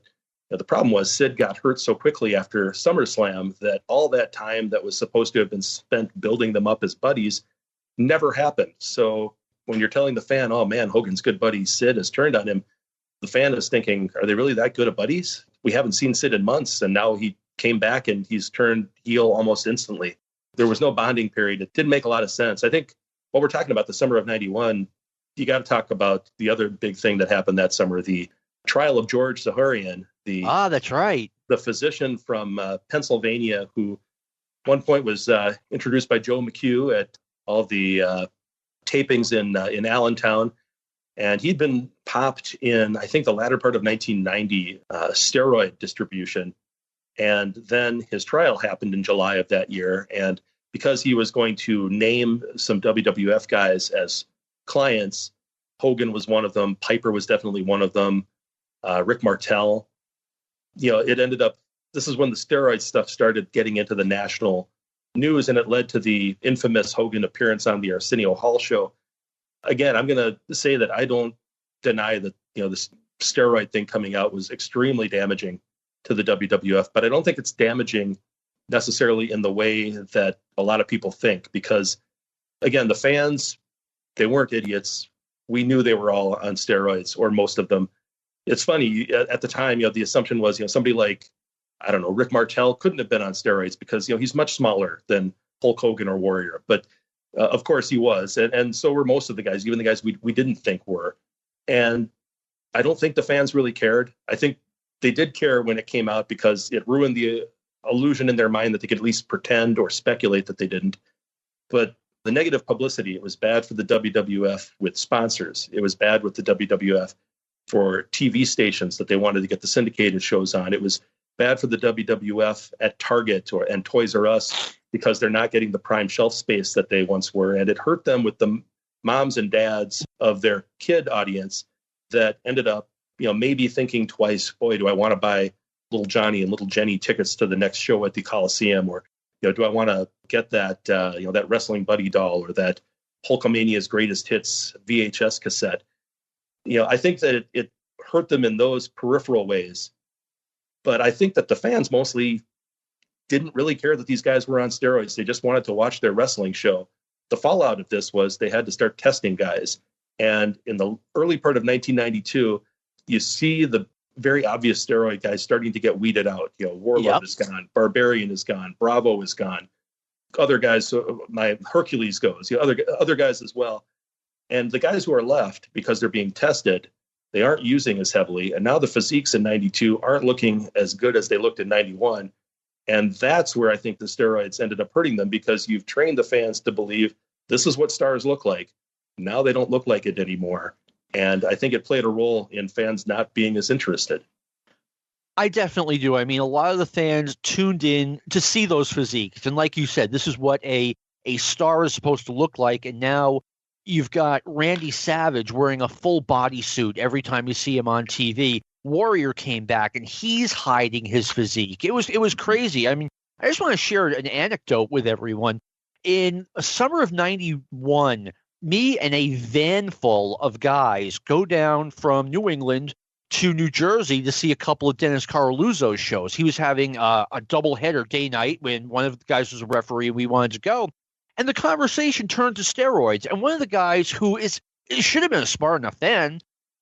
the problem was Sid got hurt so quickly after SummerSlam that all that time that was supposed to have been spent building them up as buddies never happened. So when you're telling the fan, oh man, Hogan's good buddy Sid has turned on him, the fan is thinking, are they really that good of buddies? We haven't seen Sid in months, and now he came back and he's turned heel almost instantly. There was no bonding period. It didn't make a lot of sense. I think what we're talking about, the summer of 91, you got to talk about the other big thing that happened that summer, the trial of George Zaharian, That's right. The physician from Pennsylvania who at one point was introduced by Joe McHugh at all the tapings in Allentown. And he'd been popped in, I think, the latter part of 1990, steroid distribution. And then his trial happened in July of that year. And because he was going to name some WWF guys as clients, Hogan was one of them. Piper was definitely one of them. Rick Martel. It ended up, this is when the steroid stuff started getting into the national news, and it led to the infamous Hogan appearance on the Arsenio Hall show. Again, I'm going to say that I don't deny that, this steroid thing coming out was extremely damaging to the WWF, but I don't think it's damaging necessarily in the way that a lot of people think, because again, the fans, they weren't idiots. We knew they were all on steroids, or most of them. It's funny, at the time, the assumption was, somebody like, I don't know, Rick Martel couldn't have been on steroids because, he's much smaller than Hulk Hogan or Warrior. But of course he was. And so were most of the guys, even the guys we didn't think were. And I don't think the fans really cared. I think they did care when it came out because it ruined the illusion in their mind that they could at least pretend or speculate that they didn't. But the negative publicity, it was bad for the WWF with sponsors. It was bad with the WWF for TV stations that they wanted to get the syndicated shows on. It was bad for the WWF at Target and Toys R Us because they're not getting the prime shelf space that they once were. And it hurt them with the moms and dads of their kid audience that ended up, maybe thinking twice, boy, do I want to buy little Johnny and little Jenny tickets to the next show at the Coliseum? Or, do I want to get that, that Wrestling Buddy doll or that Hulkamania's Greatest Hits VHS cassette? I think that it hurt them in those peripheral ways. But I think that the fans mostly didn't really care that these guys were on steroids. They just wanted to watch their wrestling show. The fallout of this was they had to start testing guys. And in the early part of 1992, you see the very obvious steroid guys starting to get weeded out. Warlord is gone. Barbarian is gone. Bravo is gone. Other guys, my Hercules goes. Other guys as well. And the guys who are left, because they're being tested, they aren't using as heavily. And now the physiques in 92 aren't looking as good as they looked in 91. And that's where I think the steroids ended up hurting them, because you've trained the fans to believe this is what stars look like. Now they don't look like it anymore. And I think it played a role in fans not being as interested. I definitely do. I mean, a lot of the fans tuned in to see those physiques. And like you said, this is what a star is supposed to look like. And now you've got Randy Savage wearing a full bodysuit every time you see him on TV. Warrior came back and he's hiding his physique. It was crazy. I mean, I just want to share an anecdote with everyone. In summer of 91, me and a van full of guys go down from New England to New Jersey to see a couple of Dennis Caroluzzo's shows. He was having a doubleheader day night when one of the guys was a referee. We wanted to go. And the conversation turned to steroids. And one of the guys who should have been smart enough then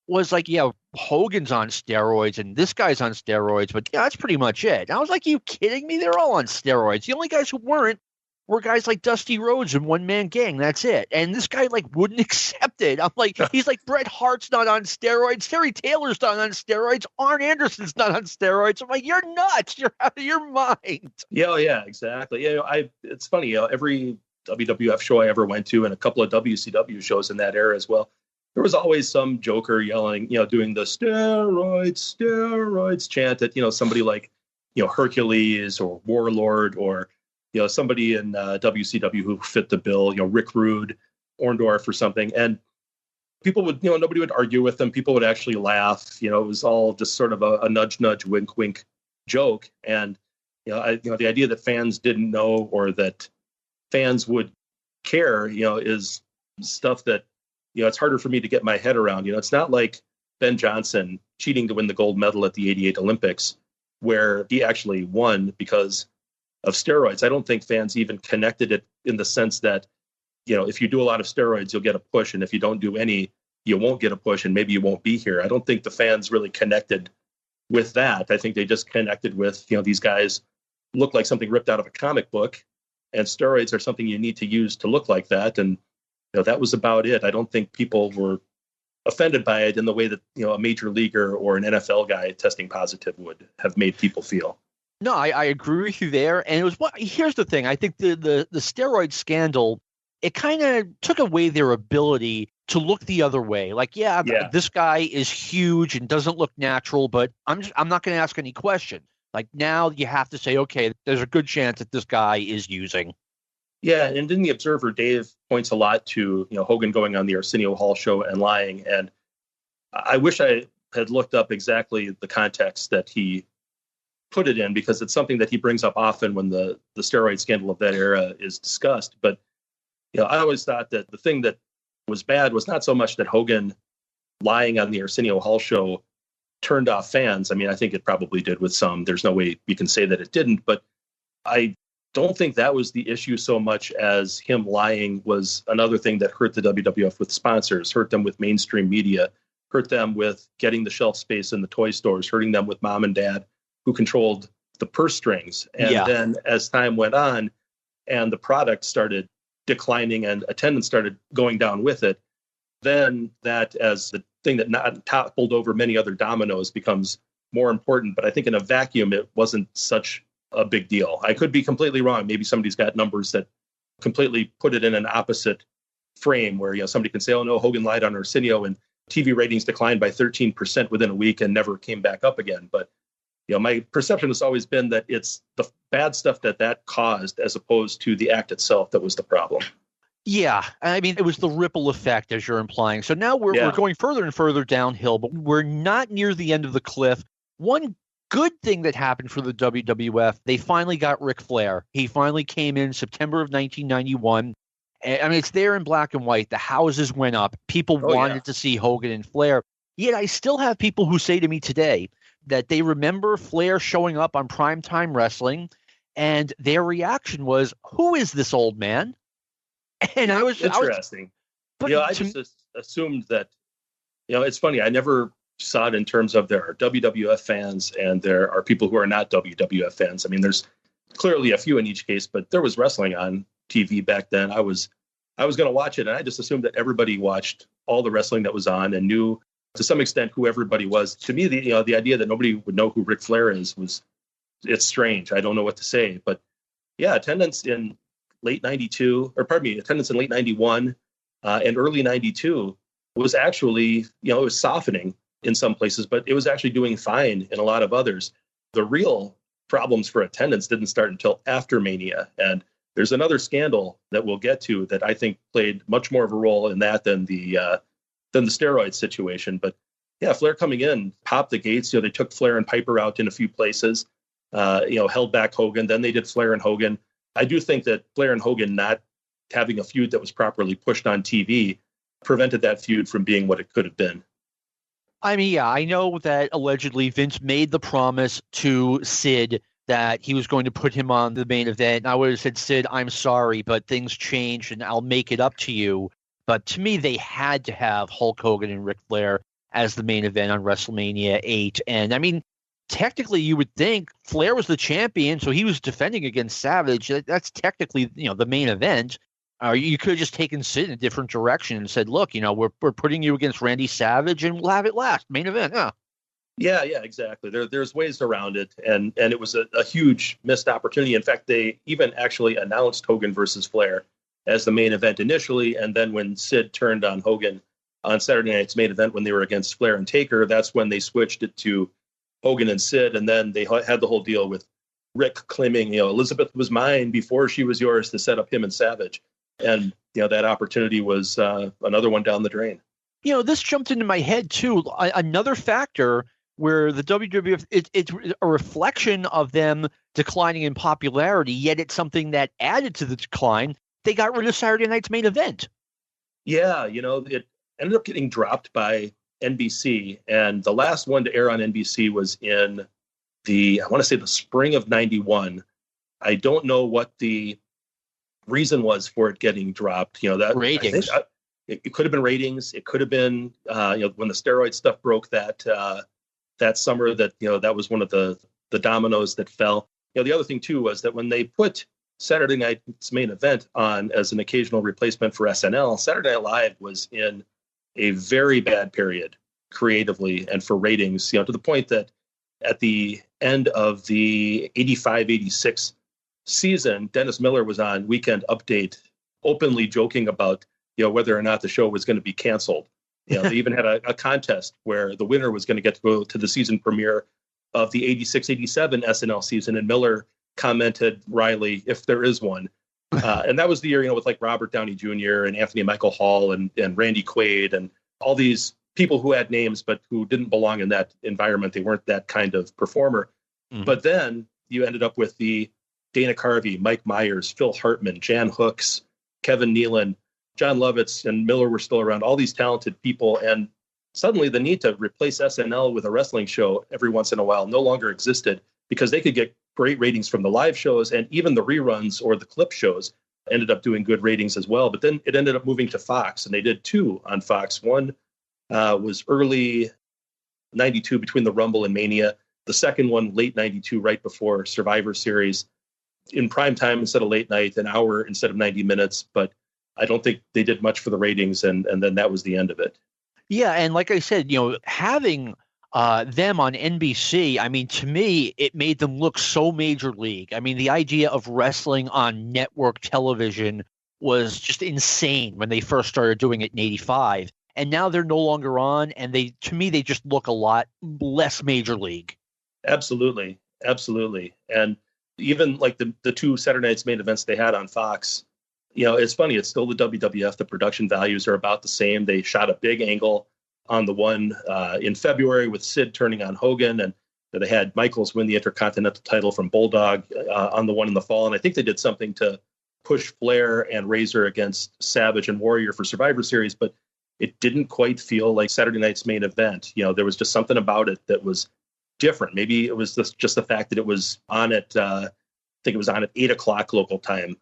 was like, yeah, Hogan's on steroids and this guy's on steroids, but yeah, that's pretty much it. And I was like, are you kidding me? They're all on steroids. The only guys who weren't were guys like Dusty Rhodes and One Man Gang. That's it. And this guy wouldn't accept it. I'm like, he's like, Bret Hart's not on steroids. Terry Taylor's not on steroids. Arn Anderson's not on steroids. I'm like, you're nuts. You're out of your mind. Yeah, exactly. It's funny. Every WWF show I ever went to, and a couple of WCW shows in that era as well, there was always some joker yelling, doing the steroids chant at, somebody like, Hercules or Warlord or, somebody in WCW who fit the bill, Rick Rude, Orndorff or something. And people would, nobody would argue with them. People would actually laugh. It was all just sort of a nudge, wink, wink joke. And, the idea that fans didn't know or that fans would care, is stuff that, it's harder for me to get my head around. It's not like Ben Johnson cheating to win the gold medal at the 88 Olympics, where he actually won because of steroids. I don't think fans even connected it in the sense that, if you do a lot of steroids, you'll get a push. And if you don't do any, you won't get a push and maybe you won't be here. I don't think the fans really connected with that. I think they just connected with, these guys look like something ripped out of a comic book, and steroids are something you need to use to look like that. And, that was about it. I don't think people were offended by it in the way that, a major leaguer or an NFL guy testing positive would have made people feel. No, I agree with you there. And here's the thing. I think the steroid scandal, it kind of took away their ability to look the other way. Like, this guy is huge and doesn't look natural, but I'm not going to ask any question. Like, now you have to say, okay, there's a good chance that this guy is using. Yeah, and in the Observer, Dave points a lot to Hogan going on the Arsenio Hall show and lying. And I wish I had looked up exactly the context that he put it in, because it's something that he brings up often when the steroid scandal of that era is discussed. But I always thought that the thing that was bad was not so much that Hogan lying on the Arsenio Hall show turned off fans. I mean, I think it probably did with some. There's no way you can say that it didn't, but I don't think that was the issue so much as him lying was another thing that hurt the WWF with sponsors, hurt them with mainstream media, hurt them with getting the shelf space in the toy stores, hurting them with mom and dad who controlled the purse strings. And then as time went on and the product started declining and attendance started going down with it, then that, as the thing that not toppled over many other dominoes, becomes more important. But I think in a vacuum, it wasn't such a big deal. I could be completely wrong. Maybe somebody's got numbers that completely put it in an opposite frame where, somebody can say, oh no, Hogan lied on Arsenio and TV ratings declined by 13% within a week and never came back up again. But, my perception has always been that it's the bad stuff that caused as opposed to the act itself that was the problem. Yeah, I mean, it was the ripple effect, as you're implying. So now we're going further and further downhill, but we're not near the end of the cliff. One good thing that happened for the WWF, they finally got Ric Flair. He finally came in September of 1991. I mean, it's there in black and white. The houses went up. People wanted to see Hogan and Flair. Yet I still have people who say to me today that they remember Flair showing up on primetime wrestling, and their reaction was, who is this old man? And I was interesting. I just assumed that, it's funny. I never saw it in terms of there are WWF fans and there are people who are not WWF fans. I mean, there's clearly a few in each case, but there was wrestling on TV back then. I was going to watch it, and I just assumed that everybody watched all the wrestling that was on and knew to some extent who everybody was. To me, the idea that nobody would know who Ric Flair is it's strange. I don't know what to say, but attendance in late 92, attendance in late 91 and early 92 was actually, it was softening in some places, but it was actually doing fine in a lot of others. The real problems for attendance didn't start until after Mania. And there's another scandal that we'll get to that I think played much more of a role in that than the steroid situation. But Flair coming in popped the gates. They took Flair and Piper out in a few places, held back Hogan. Then they did Flair and Hogan. I do think that Flair and Hogan not having a feud that was properly pushed on TV prevented that feud from being what it could have been. I mean, I know that allegedly Vince made the promise to Sid that he was going to put him on the main event. And I would have said, Sid, I'm sorry, but things changed and I'll make it up to you. But to me, they had to have Hulk Hogan and Ric Flair as the main event on WrestleMania 8. And I mean, technically, you would think Flair was the champion, so he was defending against Savage. That's technically, the main event. You could have just taken Sid in a different direction and said, look, we're putting you against Randy Savage and we'll have it last. Main event, Yeah, exactly. There's ways around it. And it was a huge missed opportunity. In fact, they even actually announced Hogan versus Flair as the main event initially. And then when Sid turned on Hogan on Saturday night's main event when they were against Flair and Taker, that's when they switched it to Hogan and Sid. And then they had the whole deal with Rick claiming, Elizabeth was mine before she was yours to set up him and Savage. And, that opportunity was another one down the drain. This jumped into my head, too. Another factor where the WWF, it's a reflection of them declining in popularity, yet it's something that added to the decline. They got rid of Saturday night's main event. Yeah, it ended up getting dropped by NBC. And the last one to air on NBC was in I want to say the spring of 91. I don't know what the reason was for it getting dropped. That ratings. It could have been ratings. It could have been, when the steroid stuff broke that summer that was one of the dominoes that fell. The other thing too was that when they put Saturday night's main event on as an occasional replacement for SNL, Saturday Night Live was in a very bad period creatively and for ratings, to the point that at the end of the 85-86 season, Dennis Miller was on Weekend Update openly joking about, whether or not the show was going to be canceled. They even had a contest where the winner was going to get to go to the season premiere of the 86-87 SNL season. And Miller commented wryly, if there is one. And that was the year, with like Robert Downey Jr. and Anthony Michael Hall and Randy Quaid and all these people who had names, but who didn't belong in that environment. They weren't that kind of performer. Mm-hmm. But then you ended up with the Dana Carvey, Mike Myers, Phil Hartman, Jan Hooks, Kevin Nealon, John Lovitz, and Miller were still around, all these talented people. And suddenly the need to replace SNL with a wrestling show every once in a while no longer existed, because they could get great ratings from the live shows, and even the reruns or the clip shows ended up doing good ratings as well. But then it ended up moving to Fox, and they did two on Fox. One was early 92 between the Rumble and Mania. The second one, late 92, right before Survivor Series, in prime time instead of late night, an hour instead of 90 minutes. But I don't think they did much for the ratings, and then that was the end of it. Yeah, and like I said, having them on NBC, I mean, to me, it made them look so major league. I mean, the idea of wrestling on network television was just insane when they first started doing it in 85. And now they're no longer on, and to me, they just look a lot less major league. Absolutely. Absolutely. And even like the two Saturday Night's Main Events they had on Fox, it's funny. It's still the WWF. The production values are about the same. They shot a big angle on the one in February with Sid turning on Hogan, and they had Michaels win the Intercontinental title from Bulldog on the one in the fall. And I think they did something to push Flair and Razor against Savage and Warrior for Survivor Series, but it didn't quite feel like Saturday Night's Main Event. There was just something about it that was different. Maybe it was just the fact that it was on at, I think it was on at 8:00 local time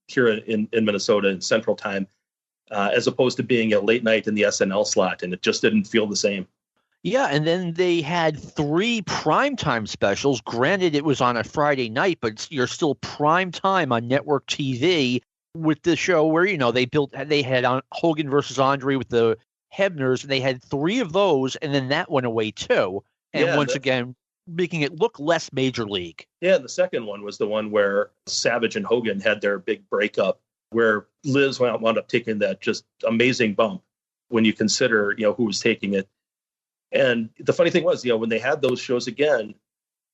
here in Minnesota in Central Time, as opposed to being a late night in the SNL slot, and it just didn't feel the same. Yeah, and then they had 3 primetime specials. Granted, it was on a Friday night, but you're still prime time on network TV with the show where, they had on Hogan versus Andre with the Hebners, and they had 3 of those, and then that went away too. And once again, making it look less major league. Yeah, the second one was the one where Savage and Hogan had their big breakup, where Liz wound up taking that just amazing bump when you consider, who was taking it. And the funny thing was, when they had those shows again,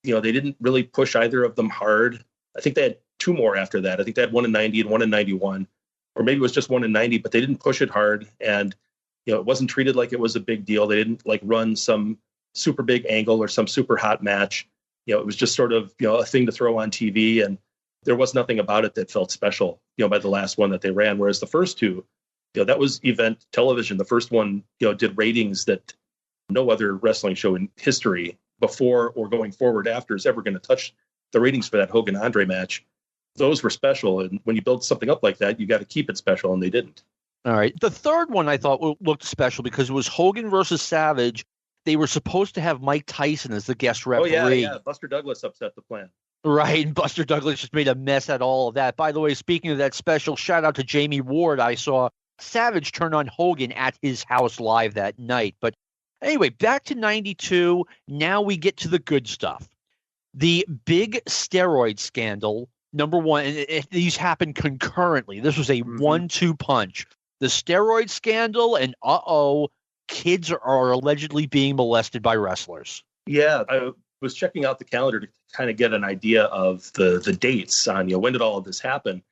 they didn't really push either of them hard. I think they had 2 more after that. I think they had one in 90 and one in 91, or maybe it was just one in 90, but they didn't push it hard. And, it wasn't treated like it was a big deal. They didn't like run some super big angle or some super hot match. It was just sort of, a thing to throw on TV. And there was nothing about it that felt special, by the last one that they ran. Whereas the first two, that was event television. The first one, did ratings that no other wrestling show in history before or going forward after is ever going to touch the ratings for that Hogan Andre match. Those were special. And when you build something up like that, you got to keep it special. And they didn't. All right. The third one I thought looked special because it was Hogan versus Savage. They were supposed to have Mike Tyson as the guest referee. Oh, yeah. Buster Douglas upset the plan. Right. And Buster Douglas just made a mess at all of that. By the way, speaking of that special, shout out to Jamie Ward. I saw Savage turn on Hogan at his house live that night. But anyway, back to 92. Now we get to the good stuff. The big steroid scandal, number one, and these happened concurrently. This was a 1-2 punch. The steroid scandal and kids are allegedly being molested by wrestlers. Yeah, I was checking out the calendar to kind of get an idea of the dates on, when did all of this happen?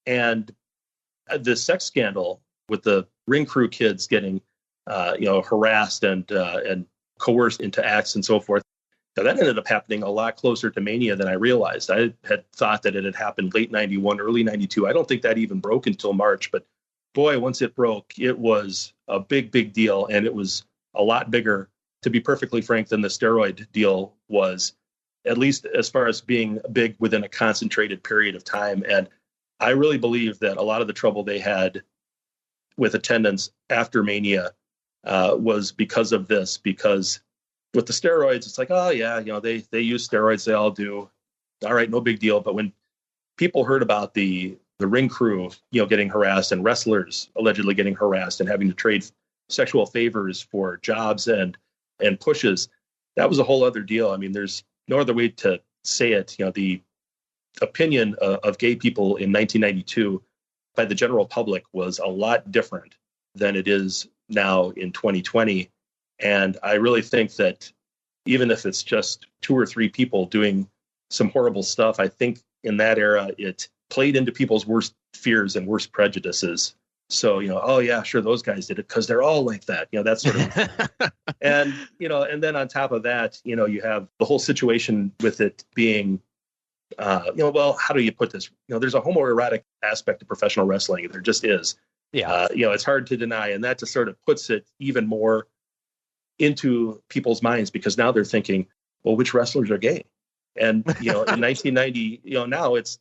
And the sex scandal with the ring crew kids getting, harassed and coerced into acts and so forth. Now, that ended up happening a lot closer to Mania than I realized. I had thought that it had happened late 91, early 92. I don't think that even broke until March, but boy, once it broke, it was a big, big deal. And it was a lot bigger, to be perfectly frank, than the steroid deal was, at least as far as being big within a concentrated period of time. And I really believe that a lot of the trouble they had with attendance after Mania was because of this, because with the steroids, it's like, oh, yeah, they use steroids. They all do. All right, no big deal. But when people heard about the ring crew, getting harassed and wrestlers allegedly getting harassed and having to trade sexual favors for jobs and pushes, that was a whole other deal. I mean, there's no other way to say it. The opinion of gay people in 1992 by the general public was a lot different than it is now in 2020. And I really think that even if it's just 2 or 3 people doing some horrible stuff, I think in that era, it played into people's worst fears and worst prejudices. So, oh yeah, sure, those guys did it because they're all like that, that sort of, and then on top of that, you have the whole situation with it being, well, how do you put this? There's a homoerotic aspect to professional wrestling. There just is. Yeah. It's hard to deny. And that just sort of puts it even more into people's minds because now they're thinking, well, which wrestlers are gay? And, in 1990, now it's,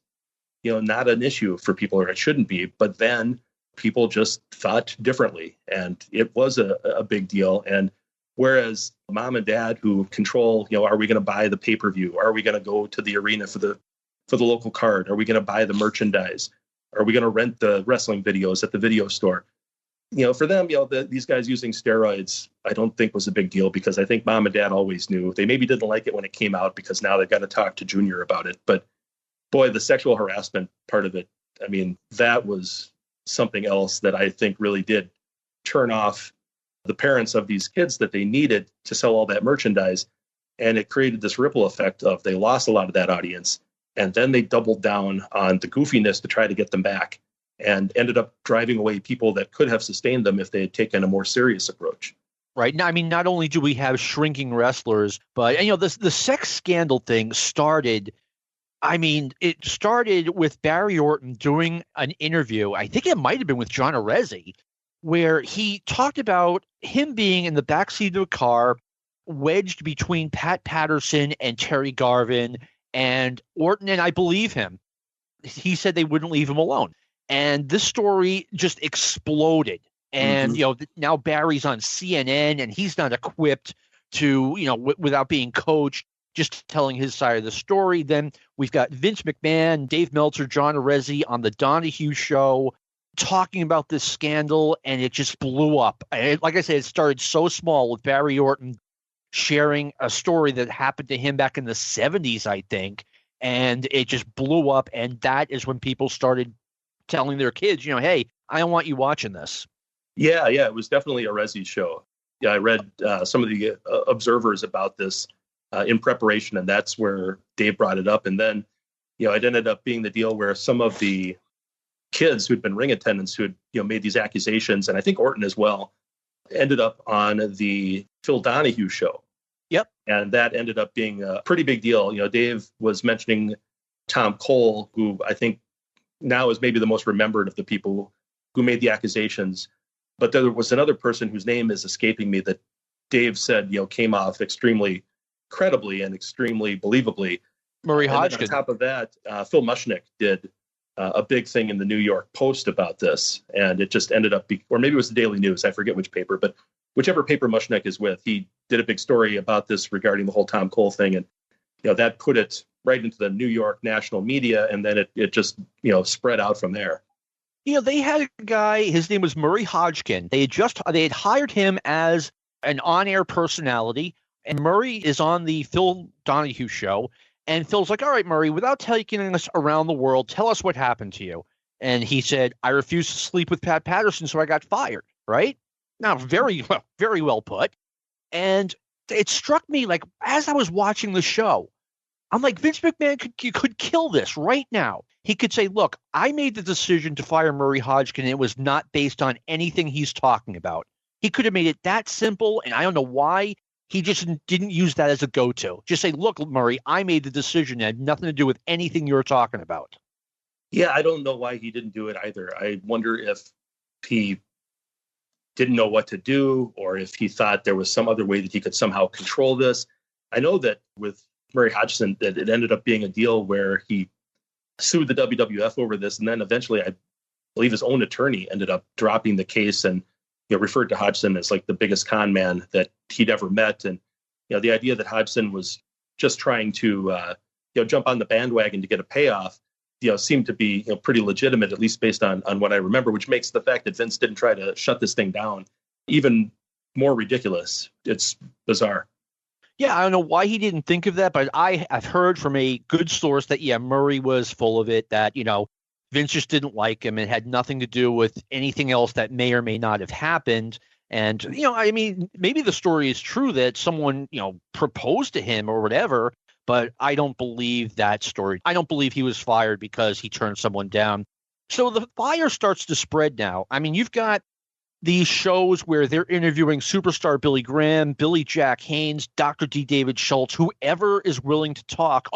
not an issue for people, or it shouldn't be. But then people just thought differently, and it was a big deal. And whereas mom and dad who control, are we going to buy the pay-per-view? Are we going to go to the arena for the local card? Are we going to buy the merchandise? Are we going to rent the wrestling videos at the video store? For them, these guys using steroids, I don't think was a big deal because I think mom and dad always knew. They maybe didn't like it when it came out because now they've got to talk to Junior about it. But boy, the sexual harassment part of it, I mean, that was something else that I think really did turn off the parents of these kids that they needed to sell all that merchandise. And it created this ripple effect of they lost a lot of that audience. And then they doubled down on the goofiness to try to get them back and ended up driving away people that could have sustained them if they had taken a more serious approach. Right. Now, I mean, not only do we have shrinking wrestlers, but, the sex scandal thing started. I mean, it started with Barry Orton doing an interview. I think it might have been with John Arezzi, where he talked about him being in the backseat of a car, wedged between Pat Patterson and Terry Garvin, and Orton, and I believe him. He said they wouldn't leave him alone. And this story just exploded. And, now Barry's on CNN, and he's not equipped to, without being coached, just telling his side of the story. Then we've got Vince McMahon, Dave Meltzer, John Arezzi on the Donahue show talking about this scandal, and it just blew up. Like I said, it started so small with Barry Orton sharing a story that happened to him back in the 70s, I think, and it just blew up, and that is when people started telling their kids, hey, I don't want you watching this. Yeah, it was definitely a Arezzi show. Yeah, I read some of the observers about this in preparation, and that's where Dave brought it up. And then, it ended up being the deal where some of the kids who'd been ring attendants who had, made these accusations, and I think Orton as well, ended up on the Phil Donahue show. Yep. And that ended up being a pretty big deal. Dave was mentioning Tom Cole, who I think now is maybe the most remembered of the people who made the accusations. But there was another person whose name is escaping me that Dave said, came off extremely credibly and extremely believably. Murray Hodgkin. On top of that, Phil Mushnick did a big thing in the New York Post about this, and it just ended up, or maybe it was the Daily News, I forget which paper, but whichever paper Mushnick is with, he did a big story about this regarding the whole Tom Cole thing, and that put it right into the New York national media, and then it just spread out from there. They had a guy, his name was Murray Hodgkin. They had hired him as an on-air personality, and Murray is on the Phil Donahue show. And Phil's like, all right, Murray, without taking us around the world, tell us what happened to you. And he said, I refused to sleep with Pat Patterson, so I got fired, right? Now, very well put. And it struck me, like, as I was watching the show, I'm like, Vince McMahon could kill this right now. He could say, look, I made the decision to fire Murray Hodgkin, and it was not based on anything he's talking about. He could have made it that simple, and I don't know why he just didn't use that as a go-to. Just say, look, Murray, I made the decision. It had nothing to do with anything you're talking about. Yeah, I don't know why he didn't do it either. I wonder if he didn't know what to do, or if he thought there was some other way that he could somehow control this. I know that with Murray Hodgson, that it ended up being a deal where he sued the WWF over this, and then eventually, I believe his own attorney ended up dropping the case and referred to Hodgson as like the biggest con man that he'd ever met. And the idea that Hodgson was just trying to jump on the bandwagon to get a payoff seemed to be pretty legitimate, at least based on what I remember, which makes the fact that Vince didn't try to shut this thing down even more ridiculous. It's bizarre. Yeah, I don't know why he didn't think of that, but I've heard from a good source that, yeah, Murray was full of it, that, Vince just didn't like him and had nothing to do with anything else that may or may not have happened. And, I mean, maybe the story is true that someone, proposed to him or whatever, but I don't believe that story. I don't believe he was fired because he turned someone down. So the fire starts to spread now. I mean, you've got these shows where they're interviewing superstar Billy Graham, Billy Jack Haynes, Dr. D. David Schultz, whoever is willing to talk.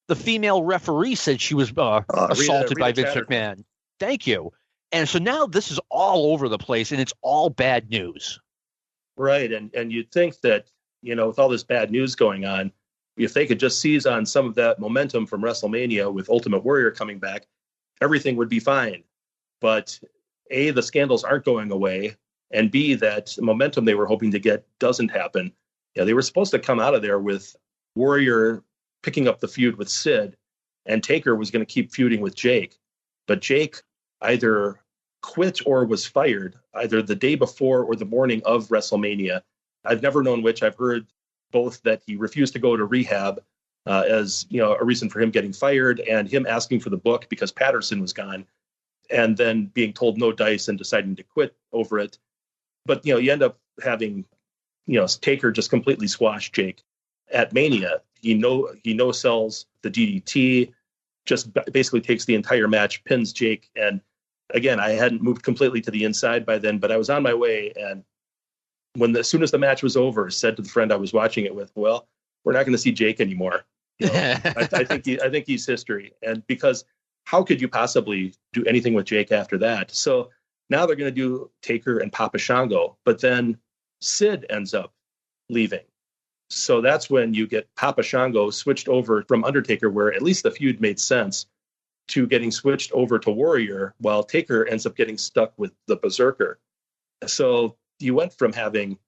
The female referee said she was assaulted by Vince McMahon. Thank you. And so now this is all over the place, and it's all bad news. Right. And you'd think that, with all this bad news going on, if they could just seize on some of that momentum from WrestleMania with Ultimate Warrior coming back, everything would be fine. But A, the scandals aren't going away, and B, that momentum they were hoping to get doesn't happen. Yeah, they were supposed to come out of there with Warrior picking up the feud with Sid, and Taker was going to keep feuding with Jake. But Jake either quit or was fired either the day before or the morning of WrestleMania. I've never known which. I've heard both that he refused to go to rehab as a reason for him getting fired, and him asking for the book because Patterson was gone, and then being told no dice and deciding to quit over it. But, you end up having, Taker just completely squash Jake at Mania. He no-sells the DDT, just basically takes the entire match, pins Jake. And again, I hadn't moved completely to the inside by then, but I was on my way. And as soon as the match was over, said to the friend I was watching it with, well, we're not going to see Jake anymore. I think he's history. And because how could you possibly do anything with Jake after that? So now they're going to do Taker and Papa Shango, but then Sid ends up leaving. So that's when you get Papa Shango switched over from Undertaker, where at least the feud made sense, to getting switched over to Warrior, while Taker ends up getting stuck with the Berserker. So you went from having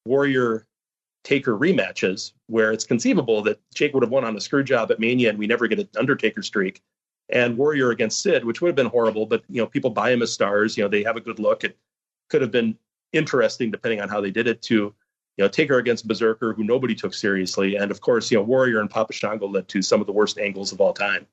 Warrior Taker rematches, where it's conceivable that Jake would have won on a screw job at Mania and we never get an Undertaker streak, and Warrior against Sid, which would have been horrible, but people buy him as stars. They have a good look. It could have been interesting depending on how they did it, to Taker against Berserker, who nobody took seriously. And of course, Warrior and Papa Shango led to some of the worst angles of all time.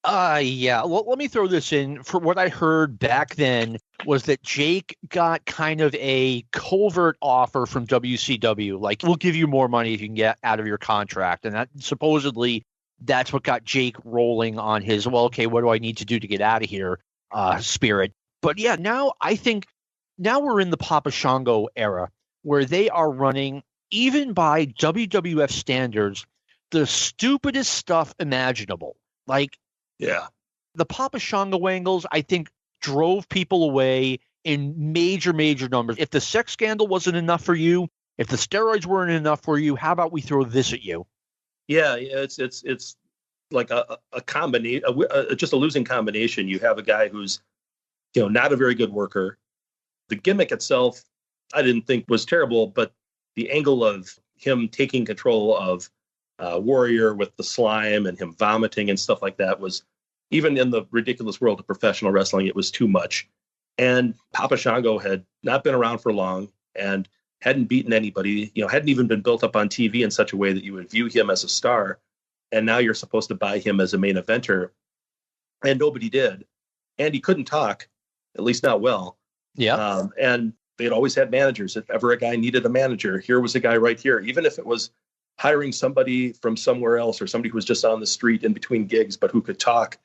Yeah. Well, let me throw this in. For what I heard back then was that Jake got kind of a covert offer from WCW, like, we'll give you more money if you can get out of your contract. And that supposedly that's what got Jake rolling on his, well, okay, what do I need to do to get out of here spirit. But yeah, now we're in the Papa Shango era, where they are running, even by WWF standards, the stupidest stuff imaginable. Like, yeah, the Papa Shango angles, I think, drove people away in major, major numbers. If the sex scandal wasn't enough for you, if the steroids weren't enough for you, how about we throw this at you? Yeah, it's like a combination, just a losing combination. You have a guy who's, not a very good worker. The gimmick itself, I didn't think was terrible, but the angle of him taking control of Warrior with the slime and him vomiting and stuff like that was, even in the ridiculous world of professional wrestling, it was too much. And Papa Shango had not been around for long and hadn't beaten anybody, hadn't even been built up on TV in such a way that you would view him as a star. And now you're supposed to buy him as a main eventer. And nobody did. And he couldn't talk, at least not well. Yeah. And they'd always had managers. If ever a guy needed a manager, here was a guy right here. Even if it was hiring somebody from somewhere else or somebody who was just on the street in between gigs, but who could talk,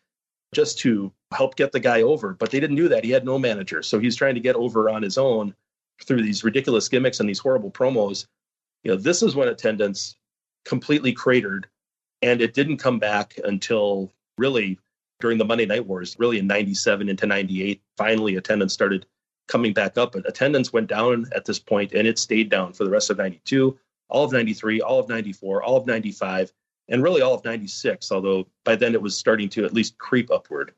just to help get the guy over. But they didn't do that. He had no manager. So he's trying to get over on his own through these ridiculous gimmicks and these horrible promos. This is when attendance completely cratered. And it didn't come back until really during the Monday Night Wars, really in 97 into 98. Finally, attendance started coming back up. But attendance went down at this point, and it stayed down for the rest of 92, all of 93, all of 94, all of 95, and really all of 96, although by then it was starting to at least creep upward.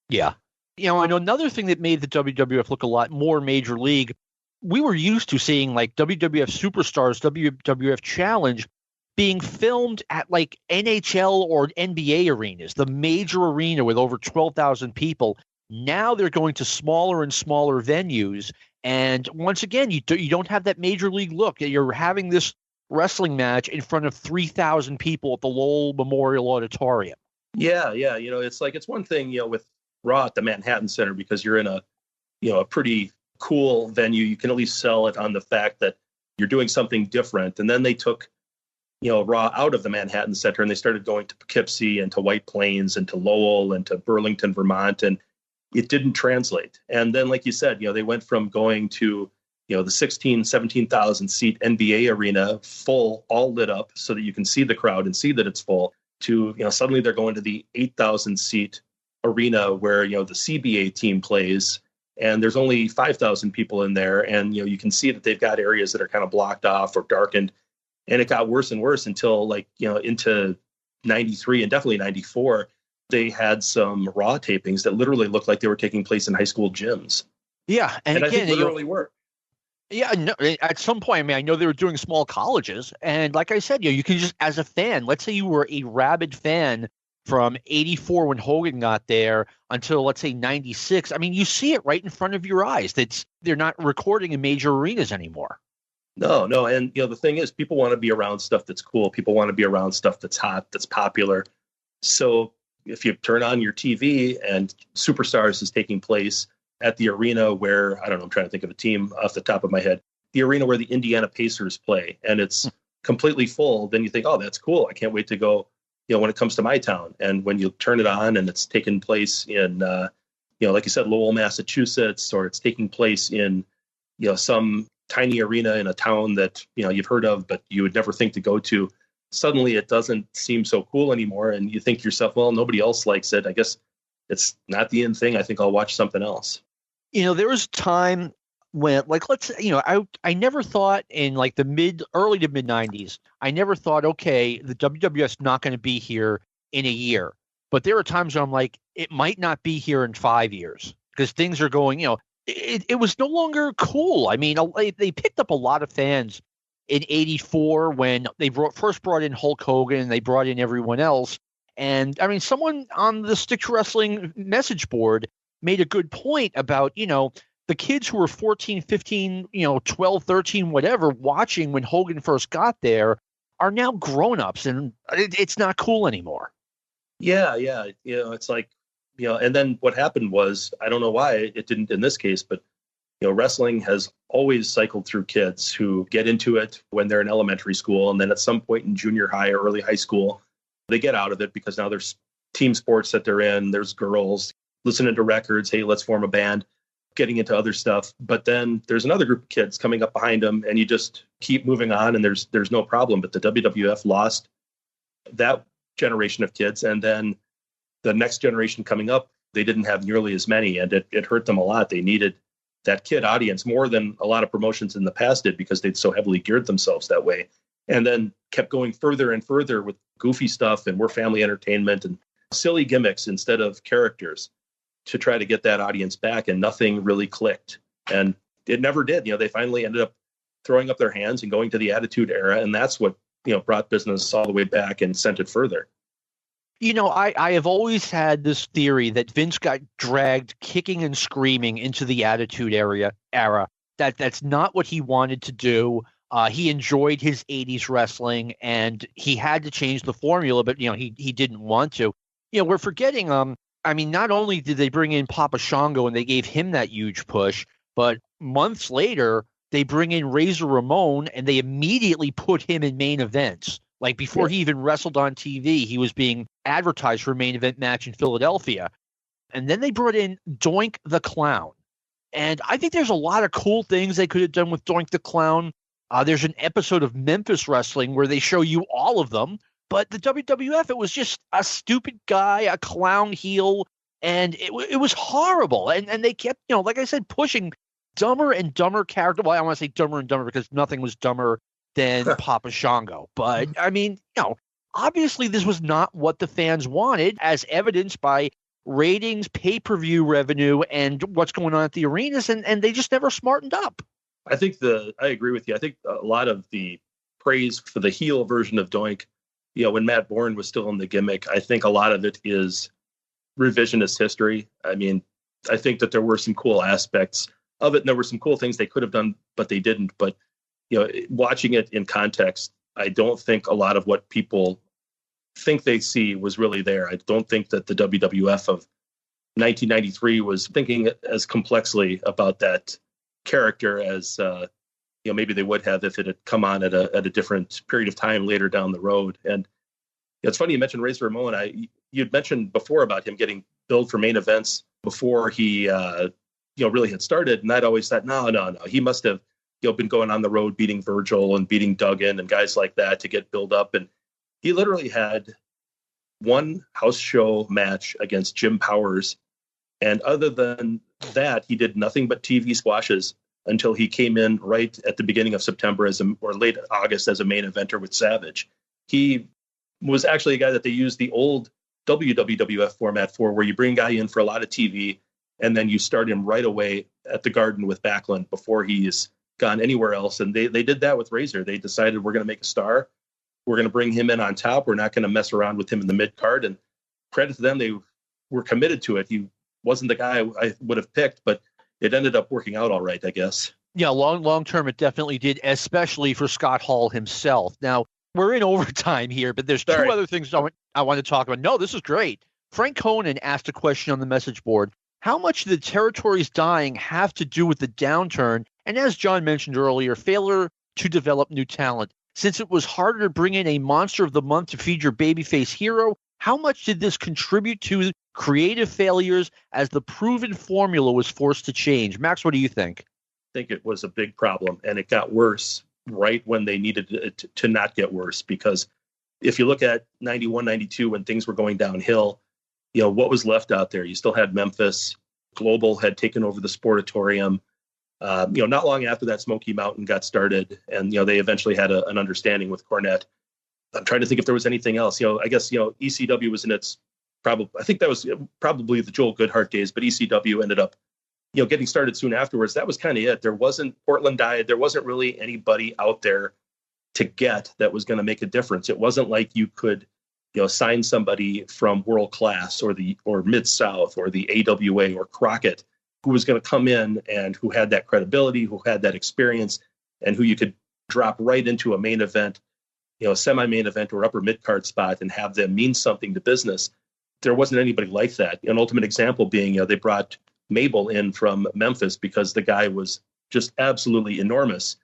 Yeah. I know another thing that made the WWF look a lot more major league, we were used to seeing like WWF Superstars, WWF Challenge being filmed at like NHL or NBA arenas, the major arena with over 12,000 people. Now they're going to smaller and smaller venues, And once again, you don't have that major league look. You're having this wrestling match in front of 3,000 people at the Lowell Memorial Auditorium. Yeah. It's one thing, with Raw at the Manhattan Center, because you're in a pretty cool venue. You can at least sell it on the fact that you're doing something different. And then they took, Raw out of the Manhattan Center and they started going to Poughkeepsie and to White Plains and to Lowell and to Burlington, Vermont. And it didn't translate. And then, like you said, they went from going to, the 17,000 seat NBA arena full, all lit up so that you can see the crowd and see that it's full, to, suddenly they're going to the 8,000 seat arena where, the CBA team plays. And there's only 5,000 people in there. And, you can see that they've got areas that are kind of blocked off or darkened. And it got worse and worse until into 93 and definitely 94, they had some Raw tapings that literally looked like they were taking place in high school gyms. Yeah. And again, I think literally were. Yeah. No, at some point, I know they were doing small colleges. And like I said, you can just, as a fan, let's say you were a rabid fan from 84 when Hogan got there until, let's say, 96. You see it right in front of your eyes. They're not recording in major arenas anymore. No. And, the thing is, people want to be around stuff that's cool. People want to be around stuff that's hot, that's popular. So if you turn on your TV and Superstars is taking place at the arena where, I don't know, I'm trying to think of a team off the top of my head, the arena where the Indiana Pacers play, and it's completely full, then you think, oh, that's cool. I can't wait to go, when it comes to my town. And when you turn it on and it's taking place in, like you said, Lowell, Massachusetts, or it's taking place in, some tiny arena in a town that, you've heard of, but you would never think to go to, suddenly it doesn't seem so cool anymore. And you think to yourself, well, nobody else likes it. I guess it's not the in thing. I think I'll watch something else. There was time when, let's say, I never thought in the early to mid 90s, I never thought, okay, the WWF's not going to be here in a year. But there are times where I'm like, it might not be here in 5 years because things are going, it was no longer cool. They picked up a lot of fans in 84 when they first brought in Hulk Hogan and they brought in everyone else. And someone on the Stick to Wrestling message board made a good point about, the kids who were 14, 15, 12, 13, whatever, watching when Hogan first got there are now grown-ups, and it's not cool anymore. Yeah. It's like, and then what happened was, I don't know why it didn't in this case, but, wrestling has always cycled through kids who get into it when they're in elementary school. And then at some point in junior high or early high school, they get out of it because now there's team sports that they're in. There's girls listening to records. Hey, let's form a band, getting into other stuff. But then there's another group of kids coming up behind them and you just keep moving on and there's no problem. But the WWF lost that generation of kids. And then the next generation coming up, they didn't have nearly as many, and it hurt them a lot. They needed that kid audience more than a lot of promotions in the past did because they'd so heavily geared themselves that way. And then kept going further and further with goofy stuff and more family entertainment and silly gimmicks instead of characters to try to get that audience back. And nothing really clicked. And it never did. They finally ended up throwing up their hands and going to the Attitude Era. And that's what, brought business all the way back and sent it further. I have always had this theory that Vince got dragged kicking and screaming into the Attitude Era. That's not what he wanted to do. He enjoyed his 80s wrestling, and he had to change the formula, but, he didn't want to. We're forgetting, not only did they bring in Papa Shango and they gave him that huge push, but months later, they bring in Razor Ramon and they immediately put him in main events. Before he even wrestled on TV, he was being advertised for a main event match in Philadelphia. And then they brought in Doink the Clown. And I think there's a lot of cool things they could have done with Doink the Clown. There's an episode of Memphis Wrestling where they show you all of them. But the WWF, it was just a stupid guy, a clown heel, and it was horrible. And they kept, like I said, pushing dumber and dumber character. Well, I want to say dumber and dumber because nothing was dumber than Papa Shango. But, obviously this was not what the fans wanted, as evidenced by ratings, pay-per-view revenue, and what's going on at the arenas, and they just never smartened up. I agree with you. I think a lot of the praise for the heel version of Doink, when Matt Bourne was still in the gimmick, I think a lot of it is revisionist history. I think that there were some cool aspects of it. And there were some cool things they could have done, but they didn't. But, watching it in context, I don't think a lot of what people think they see was really there. I don't think that the WWF of 1993 was thinking as complexly about that character as maybe they would have if it had come on at a different period of time later down the road. And it's funny you mentioned Razor Ramon. You'd mentioned before about him getting billed for main events before he really had started, and I'd always thought no, he must have been going on the road beating Virgil and beating Duggan and guys like that to get built up. And he literally had one house show match against Jim Powers. And other than that, he did nothing but TV squashes until he came in right at the beginning of September or late August as a main eventer with Savage. He was actually a guy that they used the old WWF format for, where you bring a guy in for a lot of TV and then you start him right away at the Garden with Backlund before he's gone anywhere else. And they did that with Razor. They decided we're going to make a star. We're going to bring him in on top. We're not going to mess around with him in the mid card. And credit to them, they were committed to it. He wasn't the guy I would have picked, but it ended up working out all right, I guess. Yeah, long term, it definitely did, especially for Scott Hall himself. Now, we're in overtime here, but there's two other things I want to talk about. No, this is great. Frank Conan asked a question on the message board. How much did the territories dying have to do with the downturn? And as John mentioned earlier, failure to develop new talent. Since it was harder to bring in a monster of the month to feed your babyface hero, how much did this contribute to creative failures as the proven formula was forced to change? Max, what do you think? I think it was a big problem, and it got worse right when they needed it to not get worse. Because if you look at 91, 92, when things were going downhill, what was left out there? You still had Memphis. Global had taken over the Sportatorium. Not long after that, Smoky Mountain got started, and they eventually had an understanding with Cornette. I'm trying to think if there was anything else. I guess ECW was in its I think that was probably the Joel Goodhart days, but ECW ended up getting started soon afterwards. That was kind of it. There wasn't Portland died. There wasn't really anybody out there to get that was going to make a difference. It wasn't like you could sign somebody from World Class or Mid-South or the AWA or Crockett who was going to come in and who had that credibility, who had that experience, and who you could drop right into a main event, semi-main event or upper mid-card spot and have them mean something to business. There wasn't anybody like that. An ultimate example being, they brought Mabel in from Memphis because the guy was just absolutely enormous.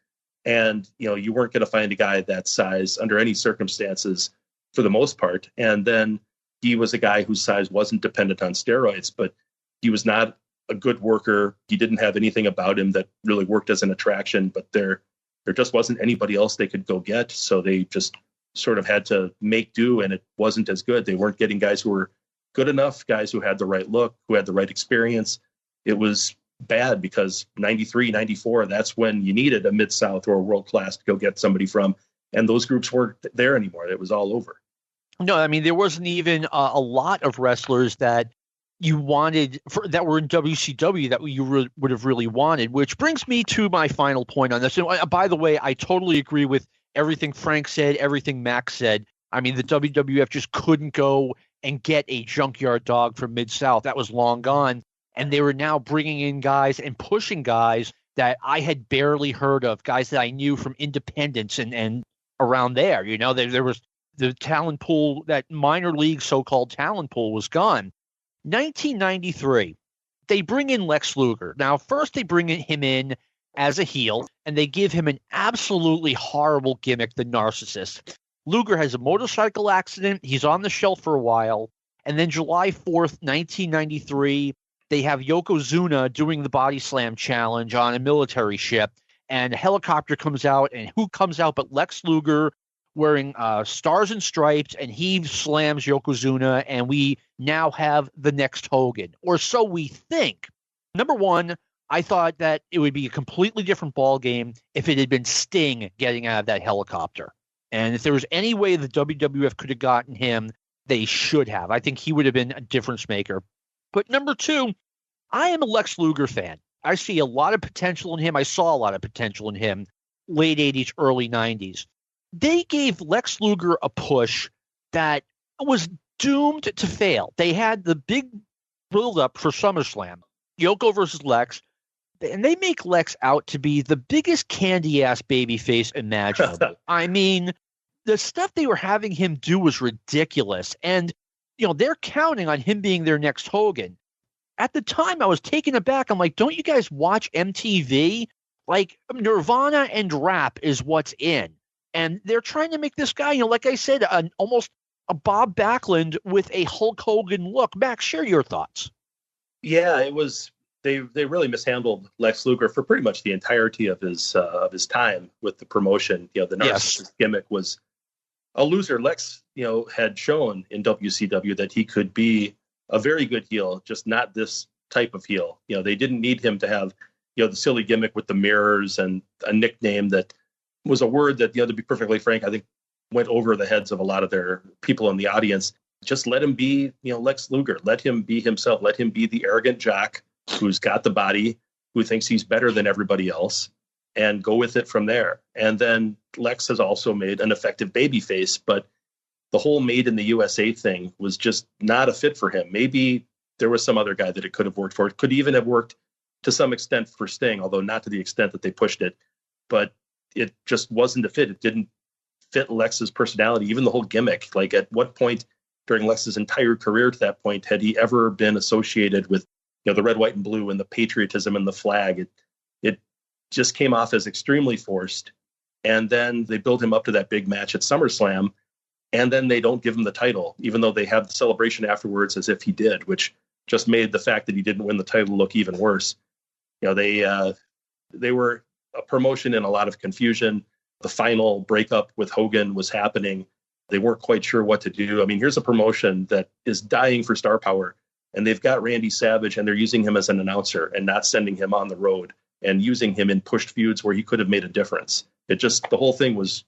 And, you weren't going to find a guy that size under any circumstances for the most part. And then he was a guy whose size wasn't dependent on steroids, but he was not a good worker. He didn't have anything about him that really worked as an attraction, but there just wasn't anybody else they could go get. So they just sort of had to make do, and it wasn't as good. They weren't getting guys who were good enough, guys who had the right look, who had the right experience. It was bad because 93, 94, that's when you needed a Mid-South or a World Class to go get somebody from. And those groups weren't there anymore. It was all over. No, I mean, there wasn't even a lot of wrestlers that you wanted that were in WCW that you would have really wanted, which brings me to my final point on this. And by the way, I totally agree with everything Frank said, everything Max said. I mean, the WWF just couldn't go and get a junkyard dog from Mid-South. That was long gone. And they were now bringing in guys and pushing guys that I had barely heard of, guys that I knew from independents and around there. There was the talent pool, that minor league so-called talent pool was gone. 1993, they bring in Lex Luger. Now, first they bring him in as a heel, and they give him an absolutely horrible gimmick, the Narcissist. Luger has a motorcycle accident. He's on the shelf for a while. And then July 4th, 1993, they have Yokozuna doing the body slam challenge on a military ship. And a helicopter comes out, and who comes out but Lex Luger wearing stars and stripes, and he slams Yokozuna, and we now have the next Hogan. Or so we think. Number one, I thought that it would be a completely different ball game if it had been Sting getting out of that helicopter. And if there was any way the WWF could have gotten him, they should have. I think he would have been a difference maker. But number two, I am a Lex Luger fan. I see a lot of potential in him. I saw a lot of potential in him late 80s, early 90s. They gave Lex Luger a push that was doomed to fail. They had the big build-up for SummerSlam, Yoko versus Lex. and they make Lex out to be the biggest candy-ass babyface imaginable. I mean, the stuff they were having him do was ridiculous. And, they're counting on him being their next Hogan. At the time, I was taken aback. I'm like, don't you guys watch MTV? Like, Nirvana and rap is what's in. And they're trying to make this guy, like I said, almost a Bob Backlund with a Hulk Hogan look. Max, share your thoughts. Yeah, it was. They really mishandled Lex Luger for pretty much the entirety of his time with the promotion. The narcissist gimmick was a loser. Lex, had shown in WCW that he could be a very good heel, just not this type of heel. They didn't need him to have, the silly gimmick with the mirrors and a nickname that was a word that, to be perfectly frank, I think went over the heads of a lot of their people in the audience. Just let him be, Lex Luger. Let him be himself. Let him be the arrogant jock who's got the body, who thinks he's better than everybody else, and go with it from there. And then Lex has also made an effective babyface, but the whole Made in the USA thing was just not a fit for him. Maybe there was some other guy that it could have worked for. It could even have worked to some extent for Sting, although not to the extent that they pushed it. But it just wasn't a fit. It didn't fit Lex's personality, even the whole gimmick. Like, at what point during Lex's entire career to that point had he ever been associated with the red, white, and blue and the patriotism and the flag? It just came off as extremely forced. And then they build him up to that big match at SummerSlam, and then they don't give him the title, even though they have the celebration afterwards as if he did, which just made the fact that he didn't win the title look even worse. They were a promotion in a lot of confusion. The final breakup with Hogan was happening. They weren't quite sure what to do. I mean, here's a promotion that is dying for star power, and they've got Randy Savage, and they're using him as an announcer and not sending him on the road and using him in pushed feuds where he could have made a difference. The whole thing was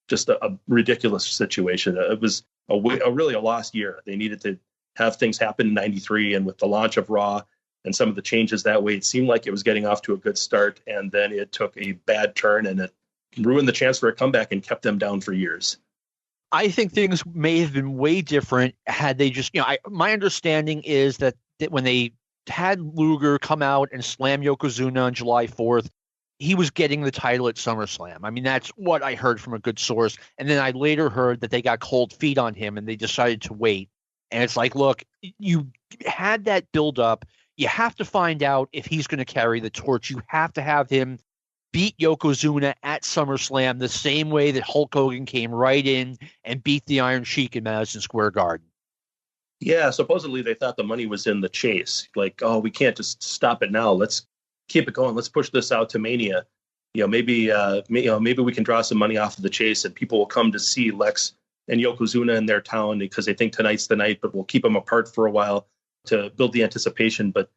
just a ridiculous situation. It was really a lost year. They needed to have things happen in '93, and with the launch of Raw and some of the changes that way, it seemed like it was getting off to a good start, and then it took a bad turn, and it ruined the chance for a comeback and kept them down for years. I think things may have been way different had they just, my understanding is that when they had Luger come out and slam Yokozuna on July 4th, he was getting the title at SummerSlam. I mean, that's what I heard from a good source. And then I later heard that they got cold feet on him and they decided to wait. And it's like, look, you had that build up. You have to find out if he's going to carry the torch. You have to have him beat Yokozuna at SummerSlam the same way that Hulk Hogan came right in and beat the Iron Sheik in Madison Square Garden. Yeah, supposedly they thought the money was in the chase. Like, oh, we can't just stop it now. Let's keep it going. Let's push this out to Mania. Maybe we can draw some money off of the chase, and people will come to see Lex and Yokozuna in their town because they think tonight's the night. But we'll keep them apart for a while to build the anticipation. But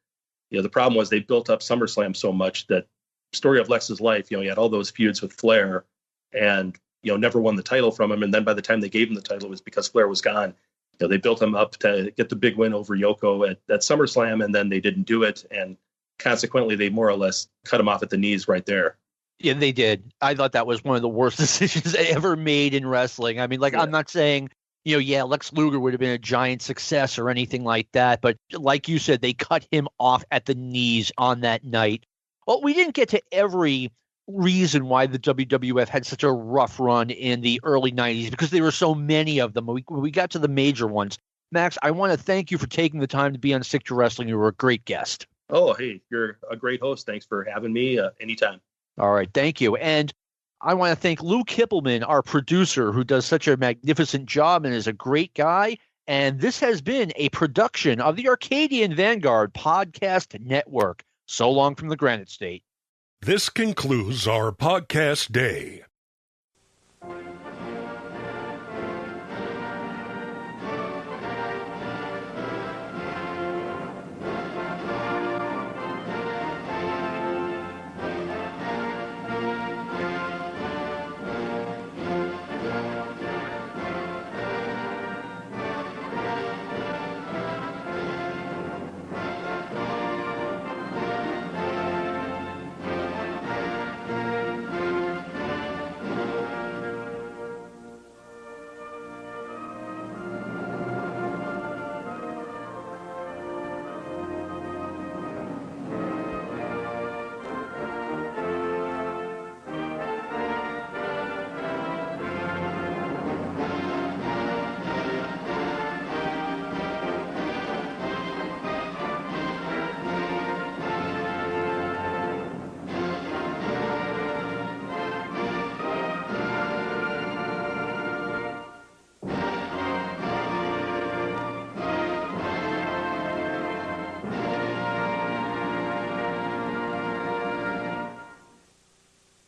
the problem was they built up SummerSlam so much that story of Lex's life. He had all those feuds with Flair, and never won the title from him. And then by the time they gave him the title, it was because Flair was gone. They built him up to get the big win over Yoko at SummerSlam, and then they didn't do it. And consequently, they more or less cut him off at the knees right there. Yeah, they did. I thought that was one of the worst decisions ever made in wrestling. I mean, I'm not saying, Lex Luger would have been a giant success or anything like that. But like you said, they cut him off at the knees on that night. Well, we didn't get to every reason why the WWF had such a rough run in the early 90s because there were so many of them. We got to the major ones. Max, I want to thank you for taking the time to be on Stick to Wrestling. You were a great guest. Oh, hey, you're a great host. Thanks for having me anytime. All right, thank you. And I want to thank Lou Kipilman, our producer, who does such a magnificent job and is a great guy. And this has been a production of the Arcadian Vanguard Podcast Network. So long from the Granite State. This concludes our podcast day.